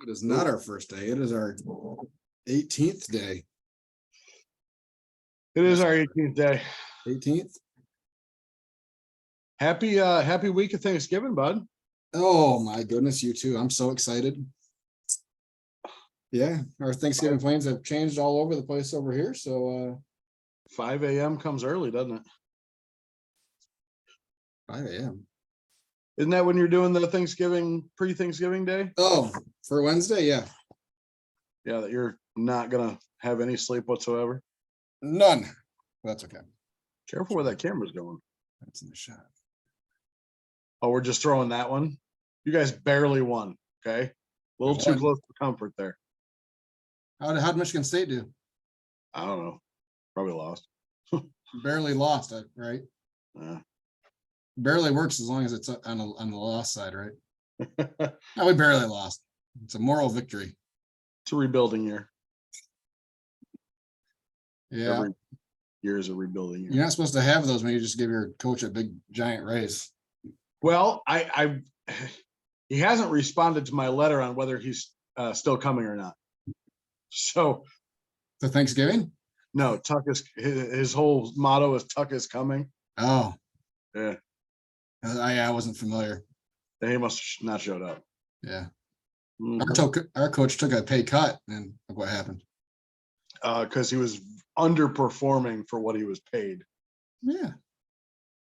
It is not our first day. It is our 18th day. It is our 18th day. 18th. Happy week of Thanksgiving, bud. Oh my goodness, you too. I'm so excited. Yeah, our Thanksgiving plans have changed all over the place over here. So 5 a.m. comes early, doesn't it? 5 a.m. Isn't that when you're doing the Thanksgiving, pre-Thanksgiving day? Oh, for Wednesday, yeah. Yeah, that you're not gonna have any sleep whatsoever. None. That's okay. Careful where that camera's going. That's in the shot. Oh, we're just throwing that one. You guys barely won. Okay, a little too close to comfort there. How'd Michigan State do? I don't know. Probably lost. Barely lost, right? Yeah. Barely works as long as it's on the lost side, right? No, we barely lost. It's a moral victory. It's a rebuilding year. Yeah. Every year is a rebuilding year. You're not supposed to have those when you just give your coach a big giant raise. Well, he hasn't responded to my letter on whether he's still coming or not. So The Thanksgiving? no, Tuck is his whole motto is Tuck is coming. Oh, Yeah. I wasn't familiar. Then he must have not showed up. Yeah. Mhm. Our coach took a pay cut, and look what happened. Because he was underperforming for what he was paid. Yeah.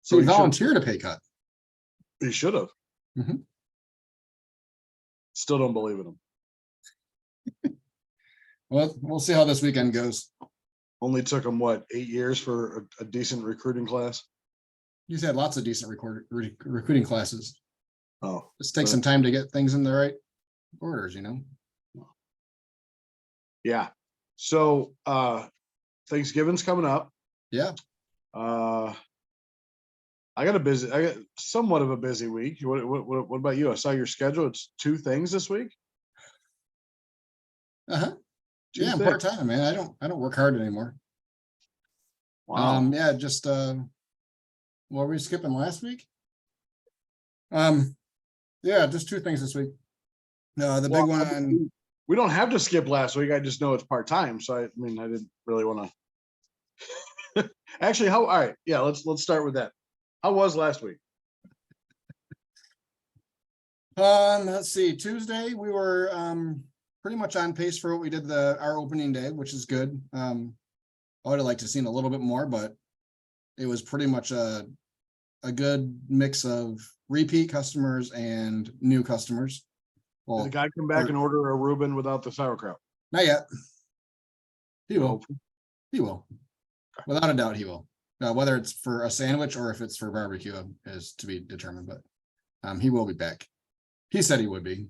So So he volunteered a pay cut. He should have. Mhm. Still don't believe in him. Well, we'll see how this weekend goes. Only took him what, 8 years for a decent recruiting class. He's had lots of decent recruiting classes. Oh, Just take some time to get things in the right orders, you know. yeah. So Thanksgiving's coming up. Yeah. I got somewhat of a busy week. What about you? I saw your schedule. It's 2 things this week. Uh-huh. Yeah, I'm part-time, man. I don't work hard anymore. Wow. Yeah, just what were we skipping last week? Yeah, just 2 things this week. The big one. We don't have to skip last week. I just know it's part-time. So I mean, I didn't really want to. Actually, all right. Yeah, let's start with that. How was last week? Let's see. Tuesday we were pretty much on pace for what we did our opening day, which is good. I would have liked to seen a little bit more, but it was pretty much a good mix of repeat customers and new customers. Well, Did the guy come back and order a Reuben without the sauerkraut? Not yet. He will. Hopefully. He will. Without a doubt, he will. Whether it's for a sandwich or if it's for barbecue is to be determined, but he will be back. He said he would be.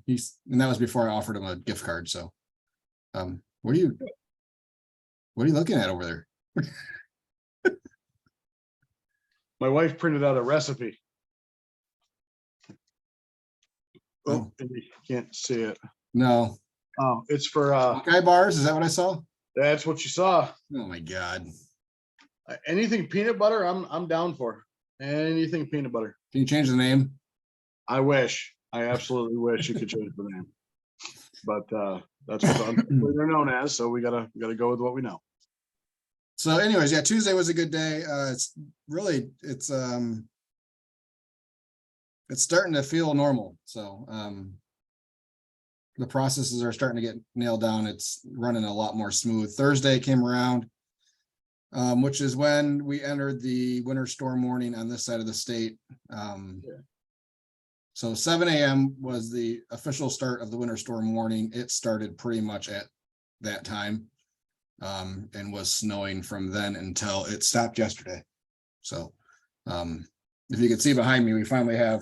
And that was before I offered him a gift card. So what are you looking at over there? My wife printed out a recipe. Oh, you can't see it. No. Oh, it's for Buckeye bars. Is that what I saw? That's what you saw. Oh my God. Anything peanut butter, I'm down for. Anything peanut butter. Can you change the name? I wish. I absolutely wish you could change the name. But that's what they're known as. So we gotta go with what we know. So, anyways, yeah, Tuesday was a good day. It's starting to feel normal. So the processes are starting to get nailed down. It's running a lot more smooth. Thursday came around, which is when we entered the winter storm warning on this side of the state. So 7 a.m. was the official start of the winter storm warning. It started pretty much at that time and was snowing from then until it stopped yesterday. So if you can see behind me, we finally have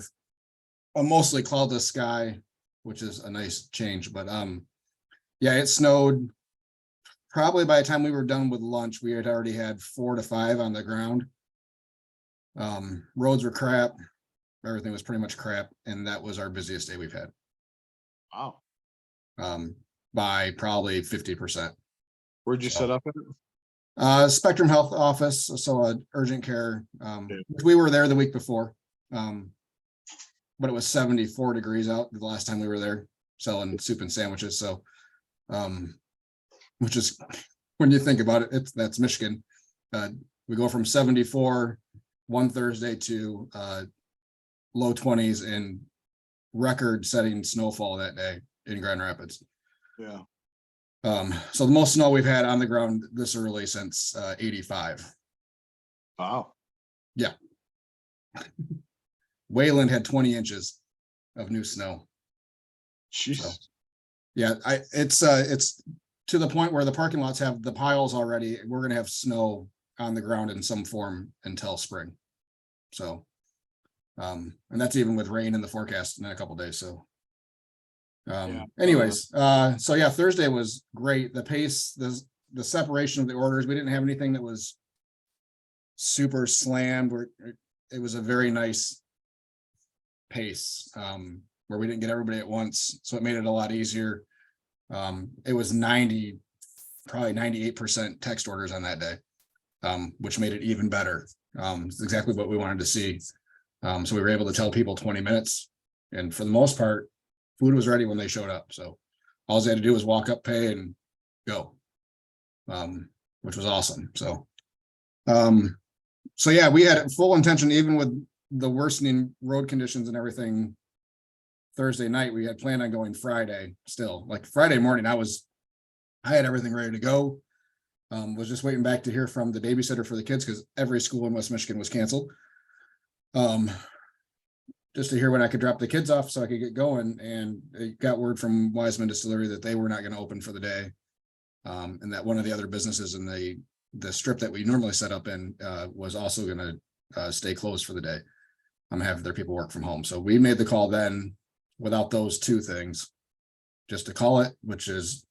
a mostly cloudless sky, which is a nice change. But yeah, it snowed. Probably by the time we were done with lunch, we had already had 4 to 5 on the ground. Roads were crap. Everything was pretty much crap. And that was our busiest day we've had. Wow. By probably 50%. Where'd you set up at? Spectrum Health Office. So urgent care. We were there the week before. But it was 74 degrees out the last time we were there. selling soup and sandwiches. So, which is, when you think about it, that's Michigan. We go from 74 one Thursday to low 20s and record-setting snowfall that day in Grand Rapids. Yeah. So the most snow we've had on the ground this early since 85. Wow. Yeah. Wayland had 20 inches of new snow. Jeez. So, yeah, it's to the point where the parking lots have the piles already. We're gonna have snow on the ground in some form until spring. So, and that's even with rain in the forecast in a couple days. So, anyways, so yeah, Thursday was great. The pace, the separation of the orders, we didn't have anything that was super slammed. It was a very nice pace, where we didn't get everybody at once, so it made it a lot easier. It was probably 98% text orders on that day, which made it even better. It's exactly what we wanted to see. So we were able to tell people 20 minutes, and for the most part, food was ready when they showed up. So all they had to do was walk up, pay, and go, which was awesome. So, so yeah, we had full intention, even with the worsening road conditions and everything. Thursday night, we had planned on going Friday still. Like Friday morning, I had everything ready to go. Was just waiting back to hear from the babysitter for the kids, because every school in West Michigan was canceled. Just to hear when I could drop the kids off so I could get going. And it got word from Wiseman Distillery that they were not going to open for the day. And that one of the other businesses in the strip that we normally set up in was also going to stay closed for the day. Have their people work from home. So we made the call then, without those two things, just to call it, which is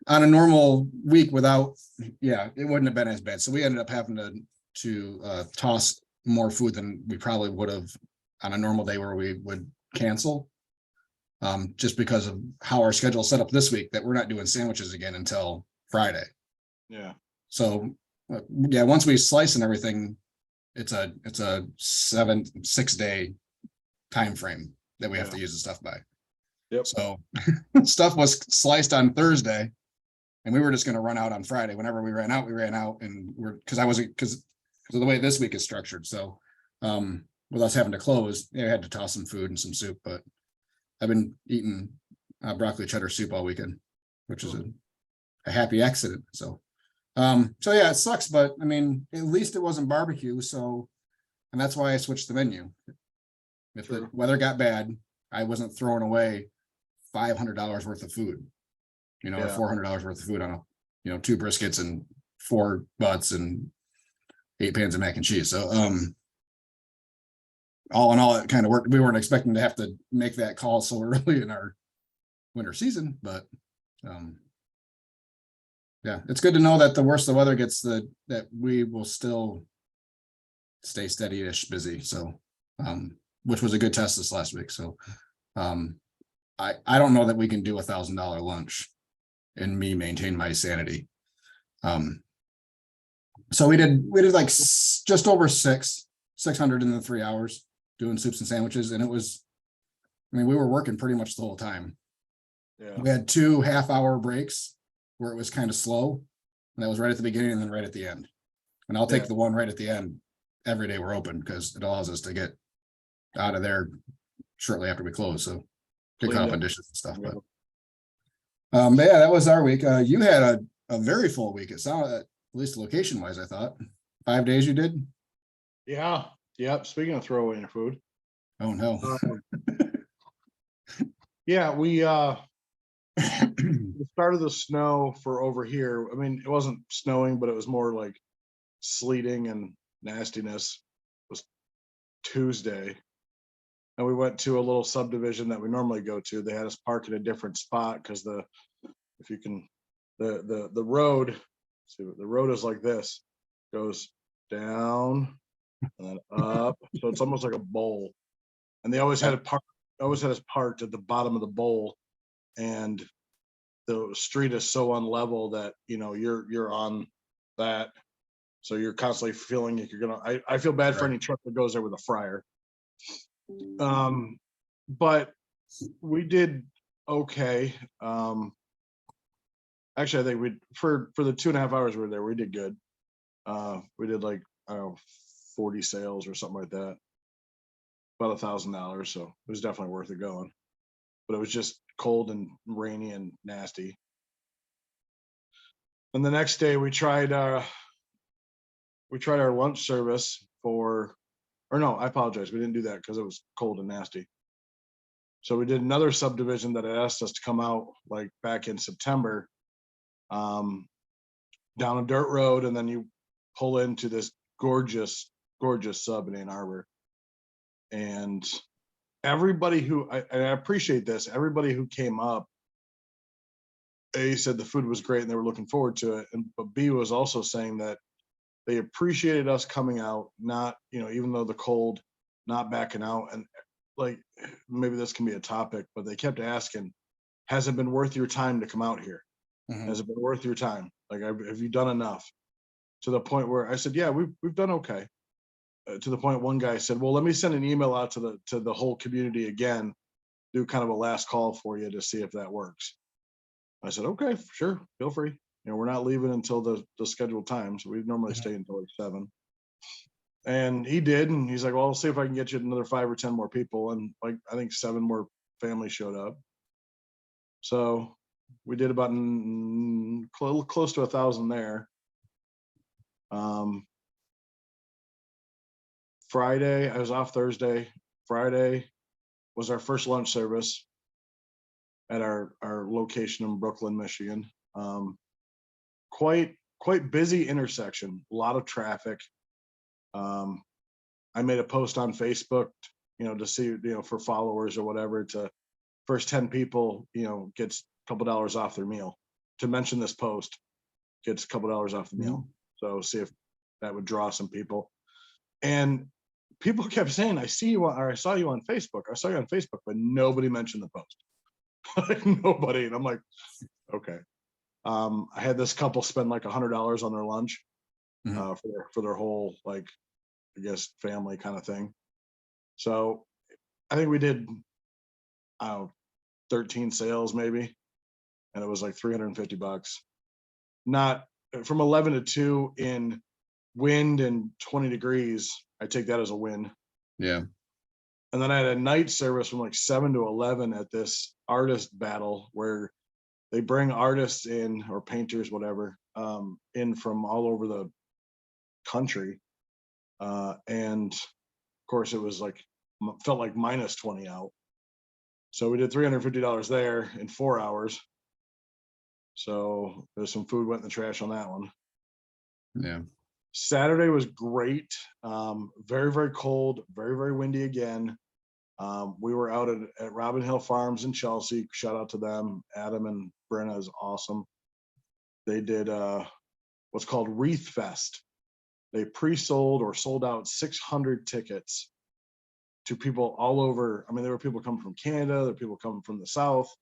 on a normal week without, it wouldn't have been as bad. So we ended up having to toss more food than we probably would have on a normal day where we would cancel, just because of how our schedule is set up this week, that we're not doing sandwiches again until Friday. Yeah. So once we slice and everything, it's a 6 day time frame that we have to use the stuff by. Yep. So stuff was sliced on Thursday, and we were just going to run out on Friday. Whenever we ran out, and because of the way this week is structured. So with us having to close, I had to toss some food and some soup. But I've been eating broccoli cheddar soup all weekend, which is a happy accident. So yeah, it sucks, but I mean, at least it wasn't barbecue. So, and that's why I switched the menu. If the weather got bad, I wasn't throwing away $500 worth of food, or $400 worth of food on 2 briskets and 4 butts and 8 pans of mac and cheese. So, all in all, it kind of worked. We weren't expecting to have to make that call so early in our winter season, but, yeah, it's good to know that the worse the weather gets, that we will still stay steady-ish busy. So, which was a good test this last week. So, I don't know that we can do $1,000 lunch and me maintain my sanity. So we did like just over 600 in the 3 hours doing soups and sandwiches, and we were working pretty much the whole time. Yeah. We had 2 half-hour breaks where it was kind of slow, and that was right at the beginning and then right at the end. And I'll take the one right at the end every day we're open, because it allows us to get out of there shortly after we close. So pick up on dishes and stuff. But yeah, that was our week. You had a very full week. It sounded, at least location wise, I thought 5 days you did. Yeah. Yep. Speaking of throwing your food. Oh no. Yeah, we started the snow for over here. I mean, it wasn't snowing, but it was more like sleeting and nastiness. It was Tuesday. And we went to a little subdivision that we normally go to. They had us park in a different spot because the road, see, the road is like this, goes down and then up. So it's almost like a bowl. And they always had us parked at the bottom of the bowl. And the street is so unlevel that you're on that. So you're constantly feeling like you're gonna, I feel bad for any truck that goes there with a fryer. But We did okay. Actually, I think we for the 2.5 hours we were there, we did good. We did like, I don't know, 40 sales or something like that, about $1,000. So it was definitely worth it going. But it was just cold and rainy and nasty. And the next day we tried our lunch service or no, I apologize. We didn't do that because it was cold and nasty. So we did another subdivision that had asked us to come out like back in September, down a dirt road, and then you pull into this gorgeous, gorgeous sub in Ann Arbor. And everybody who I appreciate this, everybody who came up, A, said the food was great and they were looking forward to it. But B, was also saying that they appreciated us coming out, not, even though the cold, not backing out. And like, maybe this can be a topic, but they kept asking, has it been worth your time to come out here? Mhm. Has it been worth your time? Like, have you done enough? To the point where I said, yeah, we've done okay. To the point one guy said, well, let me send an email out to the whole community again, do kind of a last call for you to see if that works. I said, okay, sure, feel free. We're not leaving until the scheduled time, so we normally Mhm. stay until like 7. And he did, and he's like, well, I'll see if I can get you another 5 or 10 more people. And like, I think 7 more families showed up. So we did about close to 1,000 there. Friday, I was off Thursday. Friday was our first lunch service at our location in Brooklyn, Michigan. Quite busy intersection, a lot of traffic. I made a post on Facebook, to see, for followers or whatever, to first 10 people, gets a couple dollars off their meal. To mention this post, gets a couple dollars off the meal. So see if that would draw some people. And people kept saying, I saw you on Facebook. I saw you on Facebook, but nobody mentioned the post. Like, nobody. And I'm like, okay. I had this couple spend like $100 on their lunch, Mhm. for their whole, like, I guess, family kind of thing. So I think we did, I don't know, 13 sales maybe, and it was like $350. Not from 11 to 2 in wind and 20 degrees. I take that as a win. Yeah. And then I had a night service from like 7 to 11 at this artist battle where they bring artists in, or painters, whatever, in from all over the country. And of course it was like, felt like minus 20 out. So we did $350 there in 4 hours. So there's some food went in the trash on that one. Yeah. Saturday was great. Very, very cold, very, very windy again. We were out at Robin Hill Farms in Chelsea. Shout out to them. Adam and Brenna is awesome. They did what's called Wreath Fest. They pre-sold or sold out 600 tickets to people all over. I mean, there were people coming from Canada, there were people coming from the South,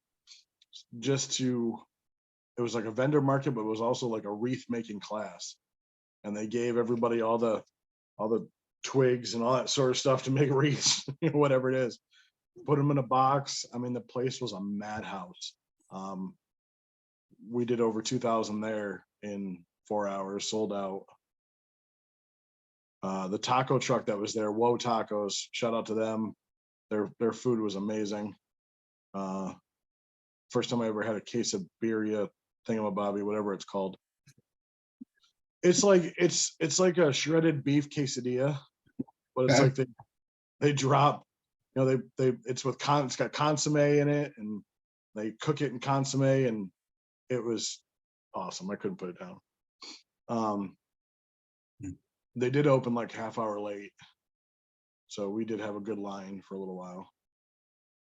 it was like a vendor market, but it was also like a wreath making class. And they gave everybody all the twigs and all that sort of stuff to make wreaths, whatever it is. Put them in a box. I mean, the place was a madhouse. We did over 2,000 there in 4 hours, sold out. The taco truck that was there, Whoa Tacos, shout out to them. Their food was amazing. First time I ever had a quesadilla thingamabobby, whatever it's called. It's like a shredded beef quesadilla, but it's Okay. like they drop, it's got consomme in it, and they cook it in consomme, and it was awesome. I couldn't put it down. They did open like half hour late, so we did have a good line for a little while.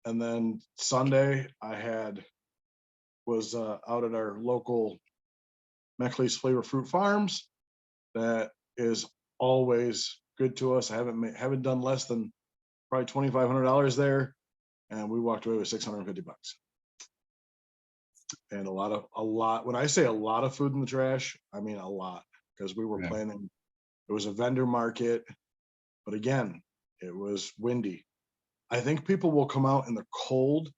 And then Sunday I was out at our local Meckley's Flavor Fruit Farms. That is always good to us. I haven't done less than probably $2,500 there, and we walked away with $650. And a lot. When I say a lot of food in the trash, I mean a lot, because we were Yeah. planning. It was a vendor market, but again, it was windy. I think people will come out in the cold,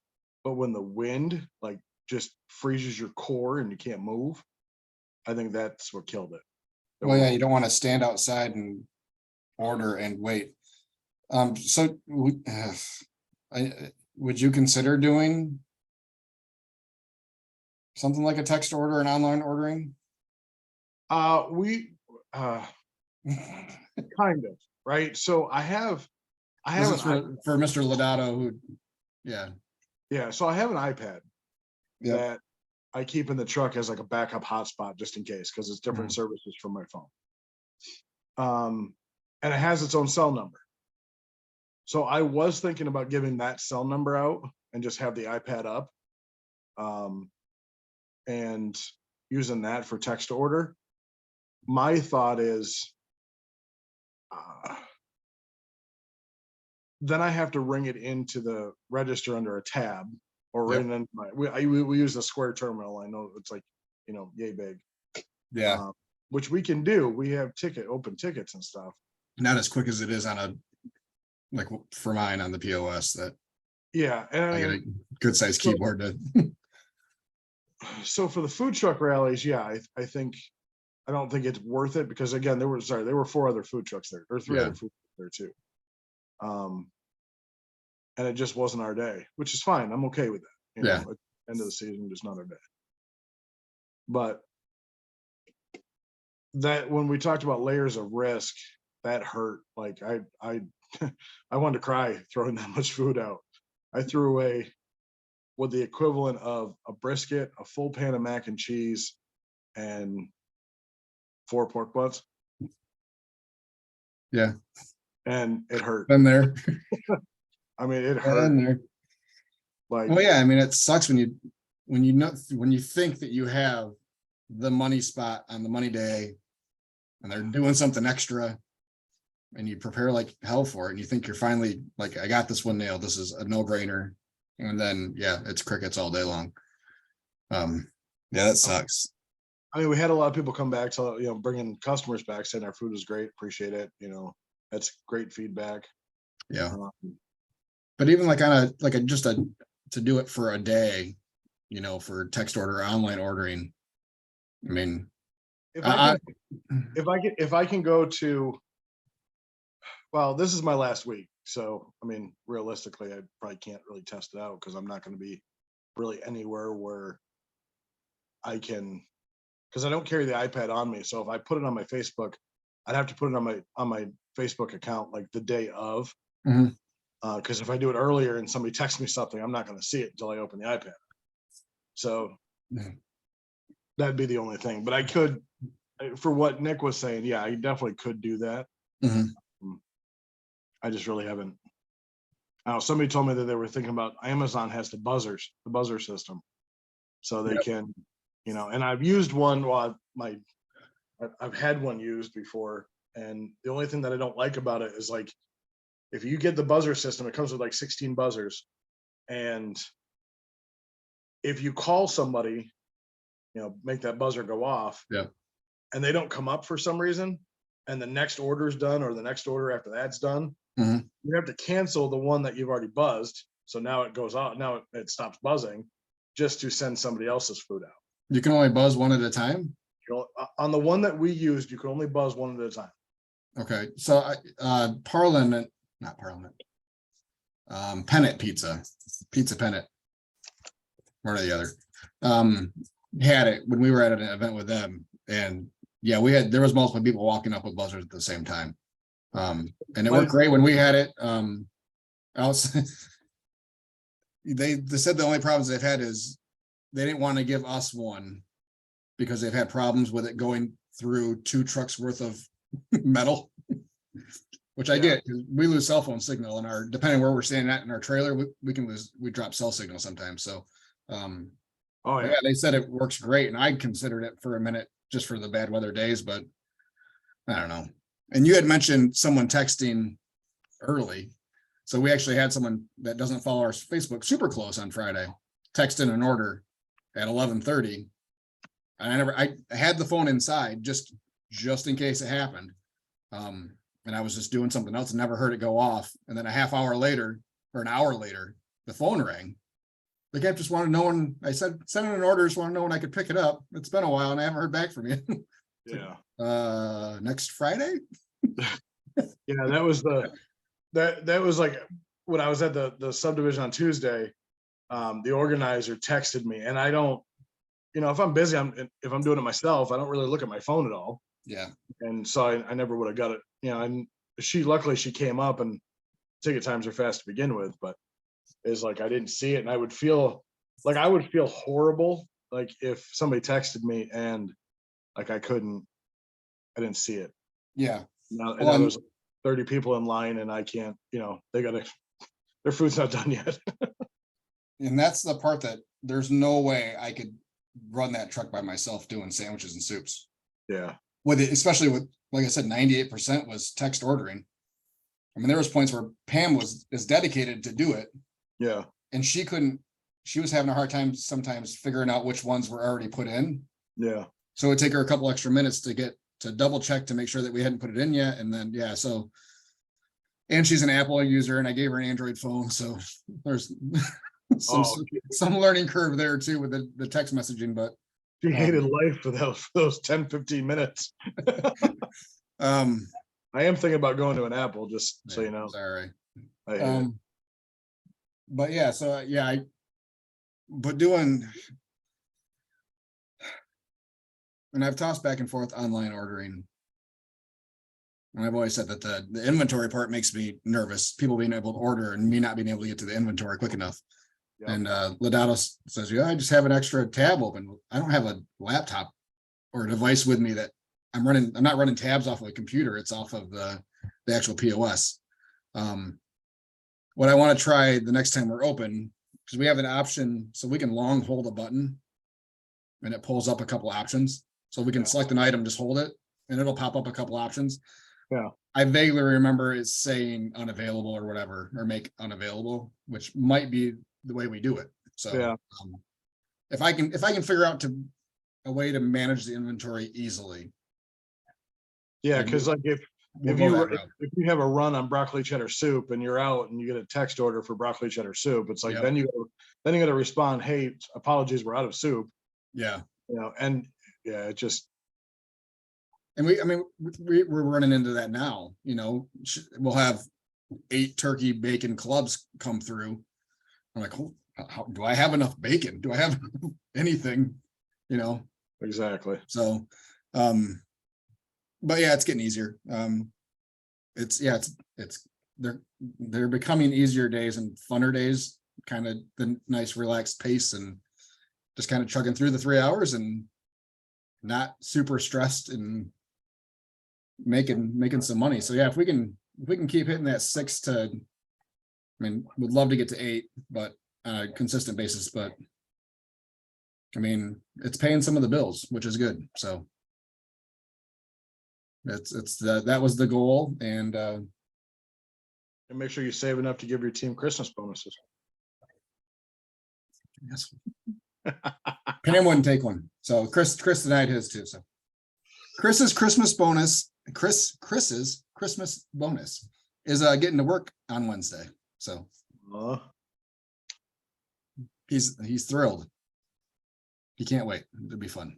but when the wind like just freezes your core and you can't move, I think that's what killed it. Well, yeah, you don't want to stand outside and order and wait. So would you consider doing something like a text order and online ordering? We kind of, right? So I have This an is for Mr. Lodato, who, yeah, yeah, so I have an iPad yep, that I keep in the truck as like a backup hotspot just in case, because it's different Mhm. services from my phone. And it has its own cell number. So I was thinking about giving that cell number out and just have the iPad up, and using that for text to order. My thought is, then I have to ring it into the register under a tab, or Yep. right in my, we use the Square terminal. I know it's like, yay big, yeah, which we can do. We have open tickets and stuff. not as quick as it is on a, like for mine on the POS, that Yeah, and I I get a mean, good sized so, keyboard to. so for the food truck rallies, yeah, I think I don't think it's worth it, because again, there were 4 other food trucks there, or 3 Yeah. other food trucks there too. And it just wasn't our day, which is fine. I'm okay with that. Yeah. At the end of the season, just not our day. But that when we talked about layers of risk, that hurt. Like I I wanted to cry throwing that much food out. I threw away what the equivalent of a brisket, a full pan of mac and cheese, and 4 pork butts. Yeah, And it hurt. been there. I mean, it hurt. Been there. Like, Well, yeah, I mean, it sucks when you think that you have the money spot on the money day and they're doing something extra and you prepare like hell for it and you think you're finally like, I got this one nailed, this is a no-brainer, and then yeah, it's crickets all day long. Yeah, that sucks. I mean, we had a lot of people come back to, bringing customers back saying our food was great, appreciate it. That's great feedback. Yeah, Um, but even like on a to do it for a day, for text order or online ordering, I mean, if I can go to, well, this is my last week, so I mean, realistically, I probably can't really test it out because I'm not going to be really anywhere where I can, because I don't carry the iPad on me. So if I put it on my Facebook, I'd have to put it on my Facebook account like the day of. Mhm. Because if I do it earlier and somebody texts me something, I'm not going to see it until I open the iPad. So that'd be the only thing. But I could, for what Nick was saying, yeah, I definitely could do that. Mhm. I just really haven't. I don't know, somebody told me that they were thinking about Amazon has the buzzer system, so they Yep. can, and I've used one. Well, I've had one used before, and the only thing that I don't like about it is like, if you get the buzzer system, it comes with like 16 buzzers, and if you call somebody, make that buzzer go off, Yeah. and they don't come up for some reason, and the next order is done, or the next order after that's done, Mhm. you have to cancel the one that you've already buzzed. So now it goes out. Now it stops buzzing, just to send somebody else's food out. You can only buzz one at a time. On the one that we used, you can only buzz one at a time. Okay, so Parliament, not Parliament, Pennant Pizza Pennant, one or the other, had it when we were at an event with them, and yeah, there was multiple people walking up with buzzers at the same time, and it worked great when we had it. They said the only problems they've had is they didn't want to give us one because they've had problems with it going through 2 trucks worth of metal, which I get, because we lose cell phone signal in our, depending where we're standing at in our trailer, we drop cell signal sometimes. So Oh yeah, they said it works great, and I considered it for a minute just for the bad weather days, but I don't know. And you had mentioned someone texting early, so we actually had someone that doesn't follow our Facebook super close on Friday text in an order at 11:30, and I had the phone inside just in case it happened, and I was just doing something else and never heard it go off, and then a half hour later or an hour later, the phone rang. The guy just wanted to know when I said, send in an order, just want to know when I could pick it up. It's been a while and I haven't heard back from you. Yeah. Next Friday? Yeah, that was that was like when I was at the subdivision on Tuesday, the organizer texted me, and I don't, if I'm busy, if I'm doing it myself, I don't really look at my phone at all. Yeah. And so I never would have got it, and luckily she came up, and ticket times are fast to begin with, but it's like I didn't see it, and I would feel horrible, like if somebody texted me and like I didn't see it. Yeah. Now, and now there's 30 people in line, and I can't, their food's not done yet. And that's the part that there's no way I could run that truck by myself doing sandwiches and soups. Yeah. With it, especially with, like I said, 98% was text ordering. I mean, there was points where Pam is dedicated to do it. Yeah. And she was having a hard time sometimes figuring out which ones were already put in. Yeah. So it'd take her a couple extra minutes to double check to make sure that we hadn't put it in yet. And then, yeah, so, and she's an Apple user and I gave her an Android phone. So there's some learning curve there too with the text messaging, but she hated life for those 10, 15 minutes. I am thinking about going to an Apple, just so you know. Sorry. But yeah, so yeah, and I've tossed back and forth online ordering. And I've always said that the inventory part makes me nervous. People being able to order and me not being able to get to the inventory quick enough. Yep. And Lodato says, yeah, I just have an extra tab open. I don't have a laptop or a device with me that I'm not running tabs off of a computer. It's off of the actual POS. What I want to try the next time we're open, because we have an option so we can long hold a button and it pulls up a couple options. So we can select an item, just hold it and it'll pop up a couple options. Yeah. I vaguely remember it's saying unavailable or whatever, or make unavailable, which might be the way we do it. So yeah. If I can figure out a way to manage the inventory easily. Yeah, because like if you have a run on broccoli cheddar soup and you're out and you get a text order for broccoli cheddar soup, it's like then you got to respond, hey, apologies, we're out of soup. Yeah. And yeah, it just. And we're running into that now. We'll have 8 turkey bacon clubs come through. I'm like, how do I have enough bacon? Do I have anything? Exactly. So, but yeah, it's getting easier. They're becoming easier days and funner days, kind of the nice relaxed pace and just kind of chugging through the 3 hours and not super stressed and making some money. So yeah, if we can keep hitting that 6 to, would love to get to 8, but on a consistent basis, but it's paying some of the bills, which is good. So that was the goal. And make sure you save enough to give your team Christmas bonuses. Yes. Pam wouldn't take one. So Chris denied his too. So Chris's Christmas bonus is getting to work on Wednesday. So he's thrilled. He can't wait. It'll be fun.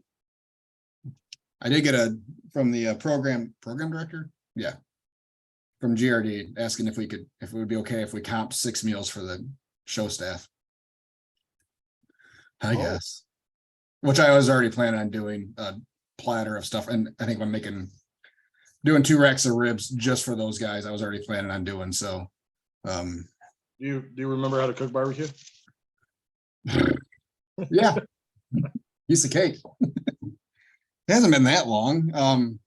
I did get from the program director. Yeah. From GRD asking if it would be okay if we comped 6 meals for the show staff. I guess. Which I was already planning on doing a platter of stuff. And I think I'm doing 2 racks of ribs just for those guys. I was already planning on doing so. Do you remember how to cook barbecue? Yeah. Piece of cake. It hasn't been that long.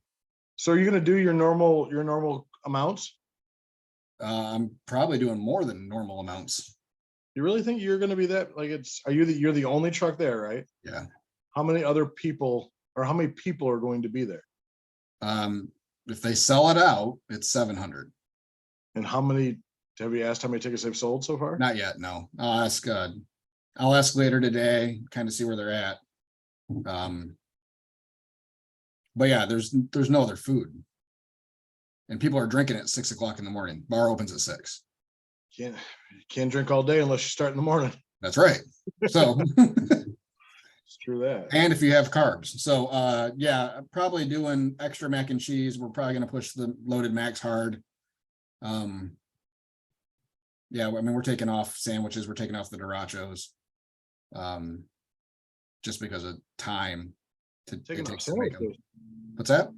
So are you going to do your normal amounts? I'm probably doing more than normal amounts. You really think you're going to be that? Like you're the only truck there, right? Yeah. How many other people or how many people are going to be there? If they sell it out, it's 700. And have you asked how many tickets they've sold so far? Not yet. No, I'll ask later today, kind of see where they're at. But yeah, there's no other food. And people are drinking at 6 o'clock in the morning. Bar opens at 6. can't drink all day unless you start in the morning. That's right. So, It's true that. and if you have carbs. So yeah, probably doing extra mac and cheese. We're probably gonna push the loaded macs hard. Yeah, I mean, we're taking off sandwiches, we're taking off the Dorachos. Just because of time it Taking off takes to make them. sandwiches. What's that?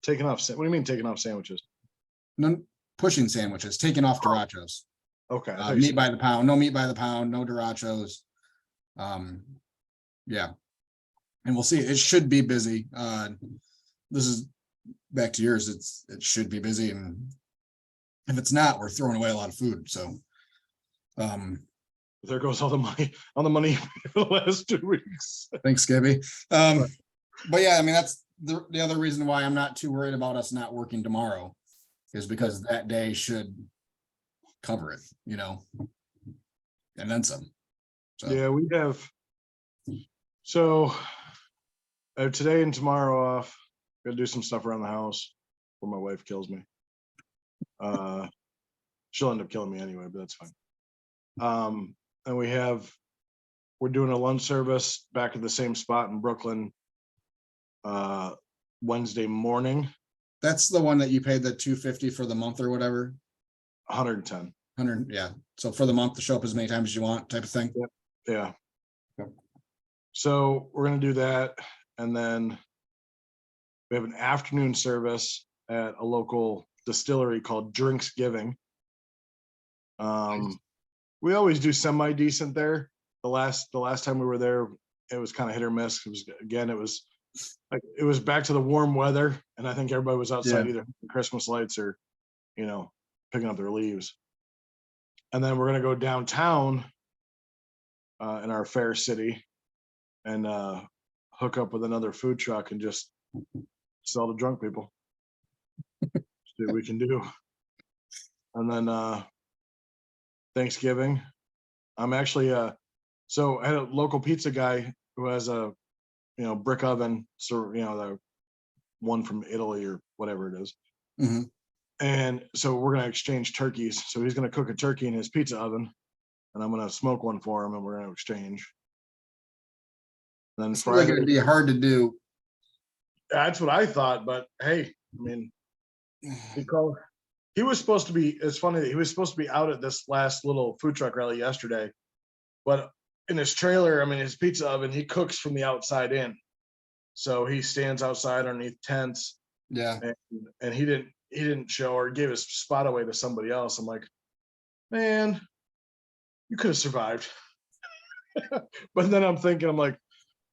Taking off. What do you mean taking off sandwiches? No, pushing sandwiches, taking off Dorachos. Okay. I thought you Meat said- by the pound, no meat by the pound, no Dorachos. Yeah. And we'll see. It should be busy. This is back to yours. It should be busy, and if it's not, we're throwing away a lot of food. So There goes all the money for the last 2 weeks. thanks, Skippy. But yeah, I mean, that's the other reason why I'm not too worried about us not working tomorrow, is because that day should cover it, you know, and then some. So Yeah, we have. So I have today and tomorrow off. Gotta do some stuff around the house before my wife kills me. She'll end up killing me anyway, but that's fine. And we're doing a lunch service back at the same spot in Brooklyn Wednesday morning, that's the one that you paid the $250 for the month or whatever. 110. 100, yeah. So for the month to show up as many times as you want, type of thing. Yeah. Yep. So we're gonna do that, and then we have an afternoon service at a local distillery called Drinks Giving. We always do semi decent there. The last time we were there, it was kind of hit or miss. It was back to the warm weather, and I think everybody was outside either Christmas lights or, picking up their leaves. And then we're gonna go downtown in our fair city and hook up with another food truck and just sell to drunk people. See what we can do. And then Thanksgiving, I'm actually so I had a local pizza guy who has a brick oven, so the one from Italy or whatever it is. Mm-hmm. And so we're gonna exchange turkeys. So he's gonna cook a turkey in his pizza oven, and I'm gonna smoke one for him, and we're gonna exchange. Then It's like Friday, it'd be hard to do. that's what I thought, but hey, I mean, he was supposed to be. It's funny that he was supposed to be out at this last little food truck rally yesterday, but in his trailer, I mean, his pizza oven, he cooks from the outside in, so he stands outside underneath tents. Yeah. And he didn't show, or gave his spot away to somebody else. I'm like, man, you could have survived. But then I'm like,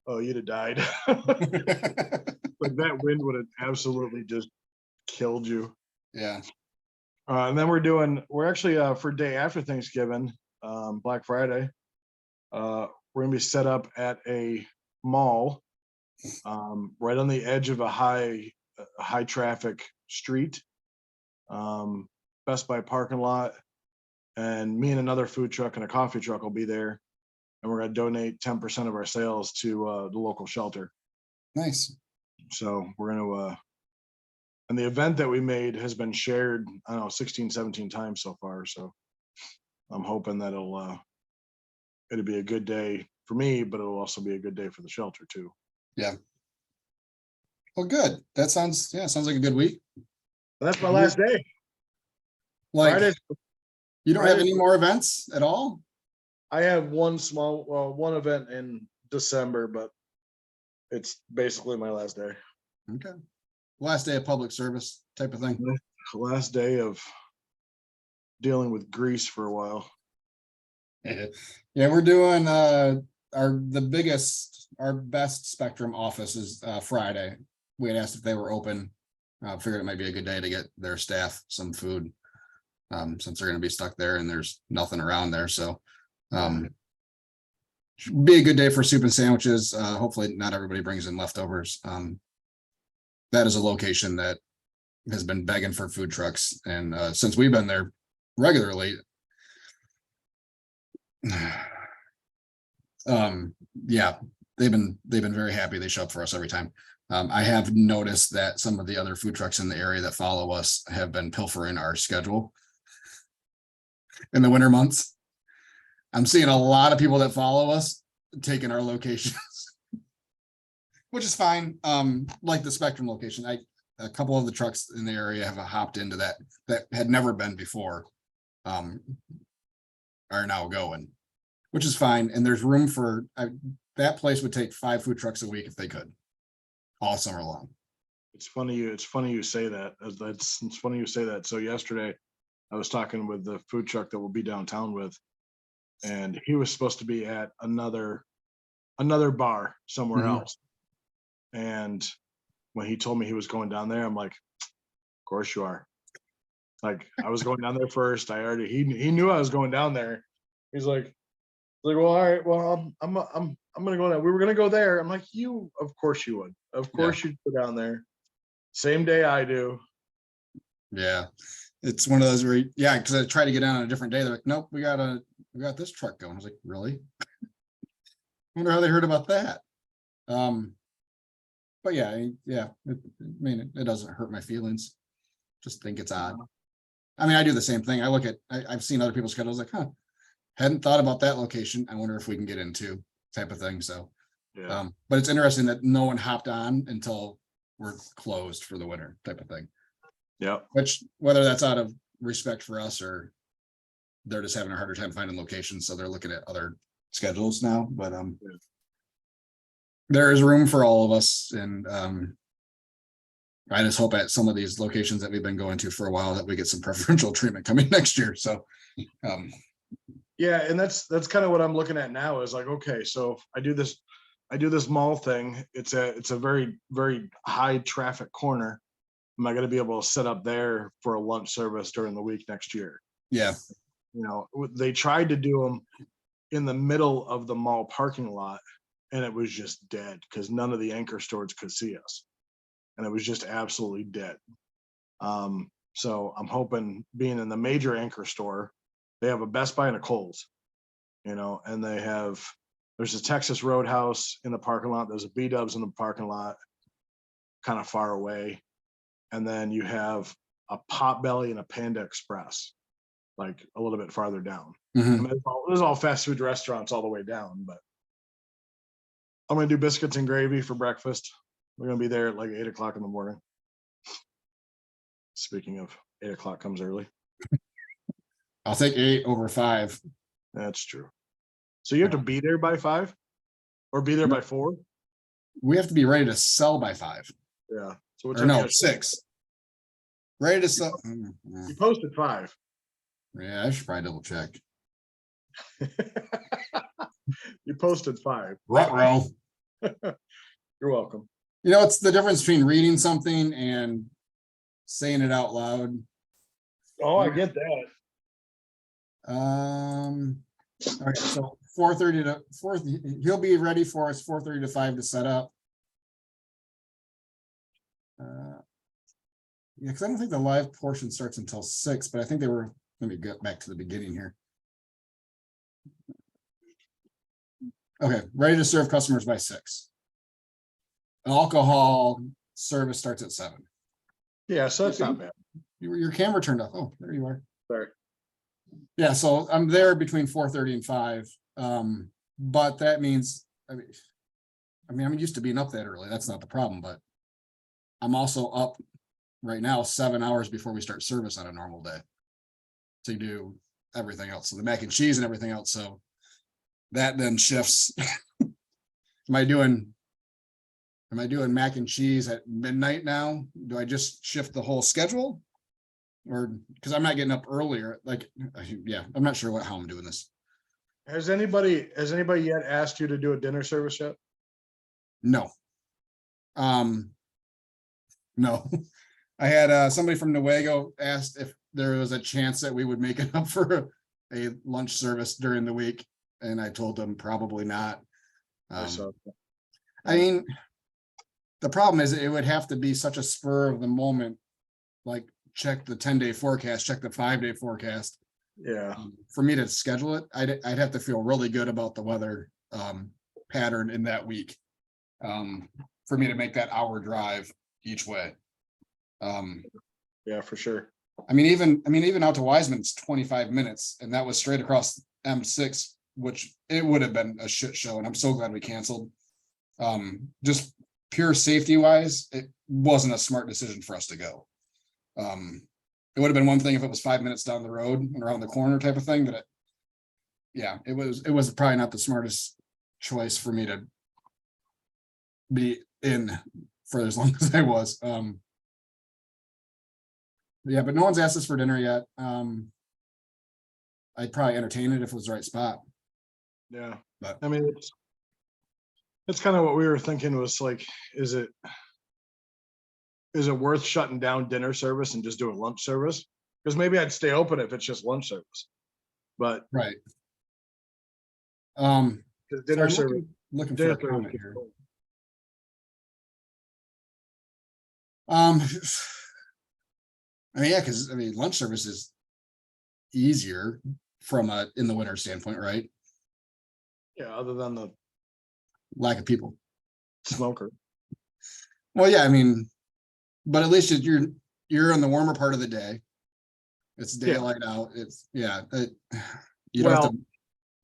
oh, you'd have died. Like that wind would have absolutely just killed you. Yeah. And then we're actually for day after Thanksgiving, Black Friday, we're gonna be set up at a mall right on the edge of a high traffic street, Best Buy parking lot, and me and another food truck and a coffee truck will be there, and we're going to donate 10% of our sales to the local shelter. Nice. So we're going to and the event that we made has been shared, I don't know, 16 17 times so far, so I'm hoping that it'll be a good day for me, but it'll also be a good day for the shelter too. Yeah. Well, good. That sounds like a good week. That's my last day. Like, Friday, you don't have any more events at all? I have one event in December, but it's basically my last day. Okay. Last day of public service type of thing. Last day of dealing with grease for a while. Yeah, we're doing our best Spectrum office is Friday. We had asked if they were open. Figured it might be a good day to get their staff some food, since they're going to be stuck there and there's nothing around there. So should be a good day for soup and sandwiches. Hopefully not everybody brings in leftovers. That is a location that has been begging for food trucks, and since we've been there regularly, yeah, they've been very happy. They show up for us every time. I have noticed that some of the other food trucks in the area that follow us have been pilfering our schedule. in the winter months. I'm seeing a lot of people that follow us taking our locations, which is fine. Like the Spectrum location, a couple of the trucks in the area have hopped into that had never been before, are now going, which is fine. And there's room for that place would take 5 food trucks a week if they could, all summer long. It's funny you say that. It's funny you say that. So yesterday I was talking with the food truck that we'll be downtown with, and he was supposed to be at another bar somewhere Mhm. else. And when he told me he was going down there, I'm like, of course you are. Like, I was going down there first. He knew I was going down there. He's like, well, all right, well, I'm gonna go down. We were gonna go there. I'm like, of course you would. Of course you'd go down there. Same day I do. Yeah, it's one of those where, yeah, because I tried to get on a different day. They're like, nope, we got this truck going. I was like, really? I wonder how they heard about that. But yeah, I mean, it doesn't hurt my feelings. Just think it's odd. I mean, I do the same thing. I've seen other people's schedules, like, hadn't thought about that location. I wonder if we can get into type of thing. So, Yeah. but it's interesting that no one hopped on until we're closed for the winter type of thing. Yeah. Which, whether that's out of respect for us or they're just having a harder time finding locations, so they're looking at other schedules now. But there is room for all of us, and I just hope at some of these locations that we've been going to for a while that we get some preferential treatment coming next year. So yeah, and that's kind of what I'm looking at now is like, okay, so if I do this mall thing. It's a very, very high traffic corner. Am I going to be able to set up there for a lunch service during the week next year? yeah. You know, they tried to do them in the middle of the mall parking lot, and it was just dead because none of the anchor stores could see us, and it was just absolutely dead. So I'm hoping, being in the major anchor store, they have a Best Buy and a Kohl's, you know, and there's a Texas Roadhouse in the parking lot. There's a B-Dubs in the parking lot, kind of far away. And then you have a Potbelly and a Panda Express, like a little bit farther down. Mhm. I mean, there's all fast food restaurants all the way down, but I'm going to do biscuits and gravy for breakfast. We're going to be there at like 8 o'clock in the morning. Speaking of, 8 o'clock comes early. I'll take 8 over 5. That's true. So you have to be there by 5 or be there by 4? We have to be ready to sell by 5. Yeah. So what Or time no, you guys- 6. Ready to sell. You posted 5. Yeah, I should probably double check. You posted 5. Ruh-roh. You're welcome. You know, it's the difference between reading something and saying it out loud. Oh, I get that. All right, so 4:30 to 4, he'll be ready for us 4:30 to 5 to set up. Yeah, because I don't think the live portion starts until 6, but I think they were, let me get back to the beginning here. Okay, ready to serve customers by 6. Alcohol service starts at 7. Yeah, so that's not bad. Your camera turned off. Oh, there you are. Sorry. Yeah, so I'm there between 4:30 and 5. But that means, I mean, I'm used to being up that early. That's not the problem, but I'm also up right now 7 hours before we start service on a normal day to do everything else. So the mac and cheese and everything else. So that then shifts. Am I doing mac and cheese at midnight now? Do I just shift the whole schedule? Or because I'm not getting up earlier, like, yeah, I'm not sure how I'm doing this. Has anybody yet asked you to do a dinner service yet? No. No. I had somebody from Newego asked if there was a chance that we would make it up for a lunch service during the week, and I told them probably not. I mean, the problem is it would have to be such a spur of the moment, like check the 10-day forecast, check the 5-day forecast. Yeah. For me to schedule it, I'd have to feel really good about the weather pattern in that week for me to make that hour drive each way. Yeah, for sure. I mean, even out to Wiseman, it's 25 minutes, and that was straight across M6, which it would have been a shit show. And I'm so glad we canceled. Just pure safety wise, it wasn't a smart decision for us to go. It would have been one thing if it was 5 minutes down the road and around the corner type of thing, but it was probably not the smartest choice for me to be in for as long as I was. Yeah, but no one's asked us for dinner yet. I'd probably entertain it if it was the right spot. Yeah, But I mean, it's kind of what we were thinking was like, is it worth shutting down dinner service and just doing lunch service? Because maybe I'd stay open if it's just lunch service. But right. the So dinner I'm service, looking for dinner a comment service. here. I mean, yeah, because I mean, lunch service is easier from a in the winter standpoint, right? Yeah, other than the Lack of people. smoker. Well, yeah, I mean, but at least you're in the warmer part of the day. It's daylight out. It's you don't have Well, to.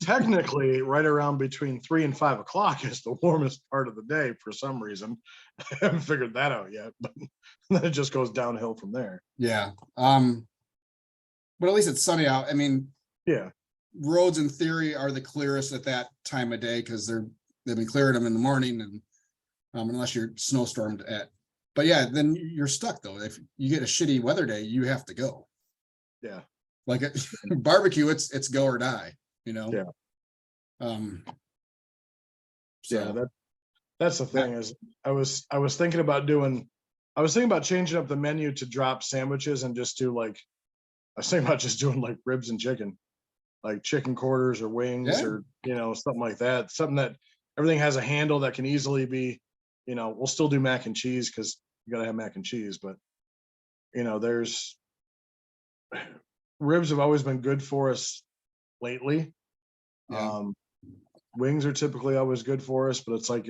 technically, right around between 3 and 5 o'clock is the warmest part of the day for some reason. I haven't figured that out yet, but then it just goes downhill from there. Yeah. But at least it's sunny out. I mean, Yeah, roads in theory are the clearest at that time of day because they've been clearing them in the morning, and unless you're snowstormed at. But yeah, then you're stuck though. If you get a shitty weather day, you have to go. yeah, Like a barbecue, it's go or die, you know. Yeah. So yeah. That's the thing is I was thinking about changing up the menu to drop sandwiches and just do like I was thinking about just doing like ribs and chicken, like chicken quarters or wings Yeah. or something like that. Something that everything has a handle that can easily be, we'll still do mac and cheese because you gotta have mac and cheese, but there's ribs have always been good for us lately. Yeah. Wings are typically always good for us, but it's like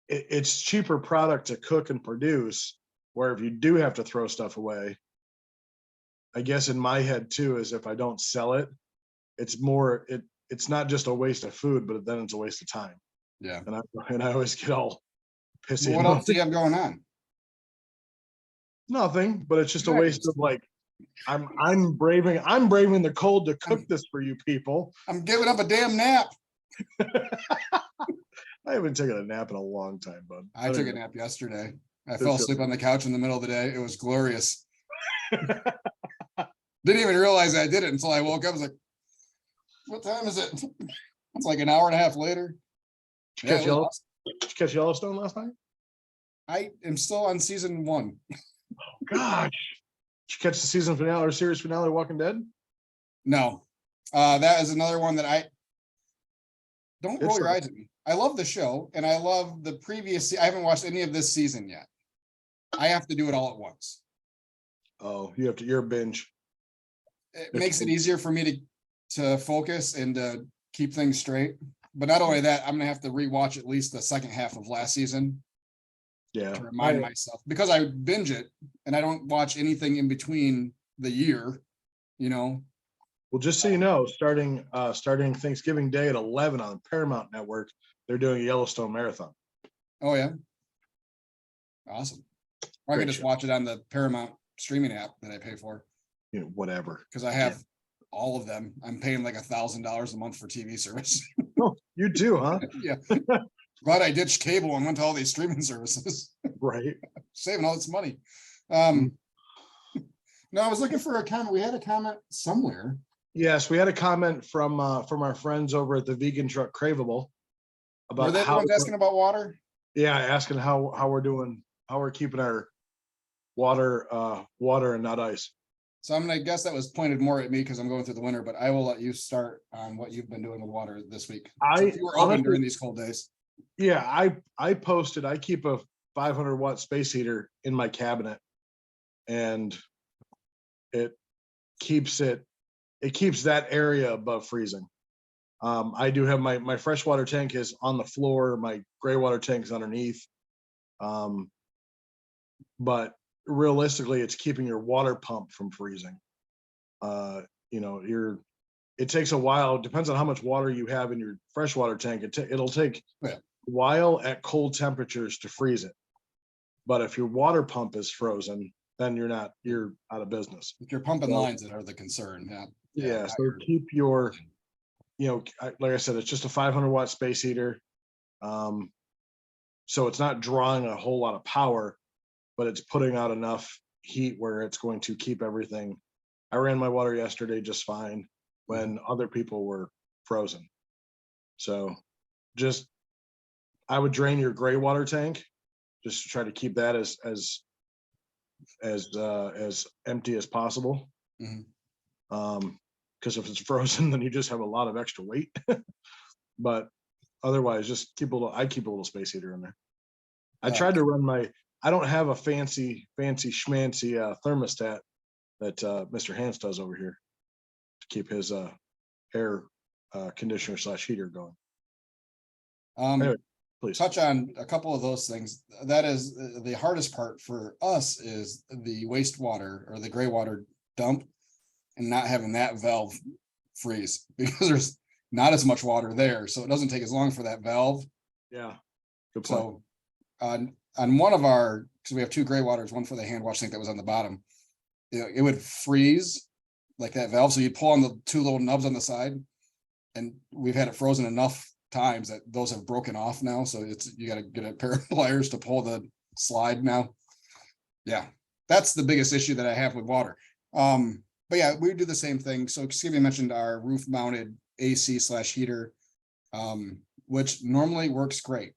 it's cheaper product to cook and produce, where if you do have to throw stuff away, I guess in my head too is if I don't sell it, it's not just a waste of food, but then it's a waste of time. Yeah. And I always get all pissy. What else do you have going on? Nothing, but it's just a waste of like I'm braving the cold to cook this for you people. I'm giving up a damn nap. I haven't taken a nap in a long time, bud. I took a nap yesterday. I fell asleep on the couch in the middle of the day. It was glorious. Didn't even realize I did it until I woke up. I was like, what time is it? It's like an hour and a half later. Did you catch Yellowstone last night? I am still on season 1. Gosh. Did you catch the season finale or series finale of Walking Dead? No. That is another one that I don't roll your like- eyes at me. I love the show and I love the previous. I haven't watched any of this season yet. I have to do it all at once. Oh, you're a binge. It makes it easier for me to focus and to keep things straight. But not only that, I'm gonna have to rewatch at least the second half of last season Yeah. to remind myself, because I binge it and I don't watch anything in between the year, Well, just so you know, starting Thanksgiving Day at 11 on Paramount Network, they're doing a Yellowstone marathon. Oh yeah. Awesome. Or I Great could just show. watch it on the Paramount streaming app that I pay for. Whatever. Because I have all of them. I'm paying like $1,000 a month for TV service. Oh, you do, huh? Yeah. Glad I ditched cable and went to all these streaming services. Right. Saving all this money. No, I was looking for a comment. We had a comment somewhere. Yes, we had a comment from our friends over at the Vegan Truck Craveable Were about they the ones asking about water? Yeah, asking how we're doing, how we're keeping our water and not ice. So I'm gonna guess that was pointed more at me because I'm going through the winter, but I will let you start on what you've been doing with water this week. If you were open during these cold days. Yeah, I posted, I keep a 500-watt space heater in my cabinet, and it keeps that area above freezing. I do have my freshwater tank is on the floor, my gray water tank is underneath. But realistically, it's keeping your water pump from freezing. It takes a while, depends on how much water you have in your freshwater tank. It'll take Yeah. a while at cold temperatures to freeze it. But if your water pump is frozen, then you're out of business. If you're pumping So- lines that are the concern, yeah. Yeah, not so your- keep your, like I said, it's just a 500-watt space heater. So it's not drawing a whole lot of power, but it's putting out enough heat where it's going to keep everything. I ran my water yesterday just fine when other people were frozen. So I would drain your gray water tank, just to try to keep that as empty as possible. Mhm. Because if it's frozen, then you just have a lot of extra weight. But otherwise, just I keep a little space heater in there. I tried to run I don't have a fancy schmancy thermostat that Mr. Hans does over here to keep his air conditioner / heater going. Anyway, please. Touch on a couple of those things. That is the hardest part for us is the wastewater or the gray water dump and not having that valve freeze because there's not as much water there. So it doesn't take as long for that valve. Yeah. Good point. So on one of our, because we have two gray waters, one for the hand wash sink that was on the bottom, it would freeze like that valve. So you'd pull on the two little nubs on the side, and we've had it frozen enough times that those have broken off now. So you got to get a pair of pliers to pull the slide now. Yeah, that's the biggest issue that I have with water. But yeah, we do the same thing. So Skippy mentioned our roof mounted AC / heater, which normally works great.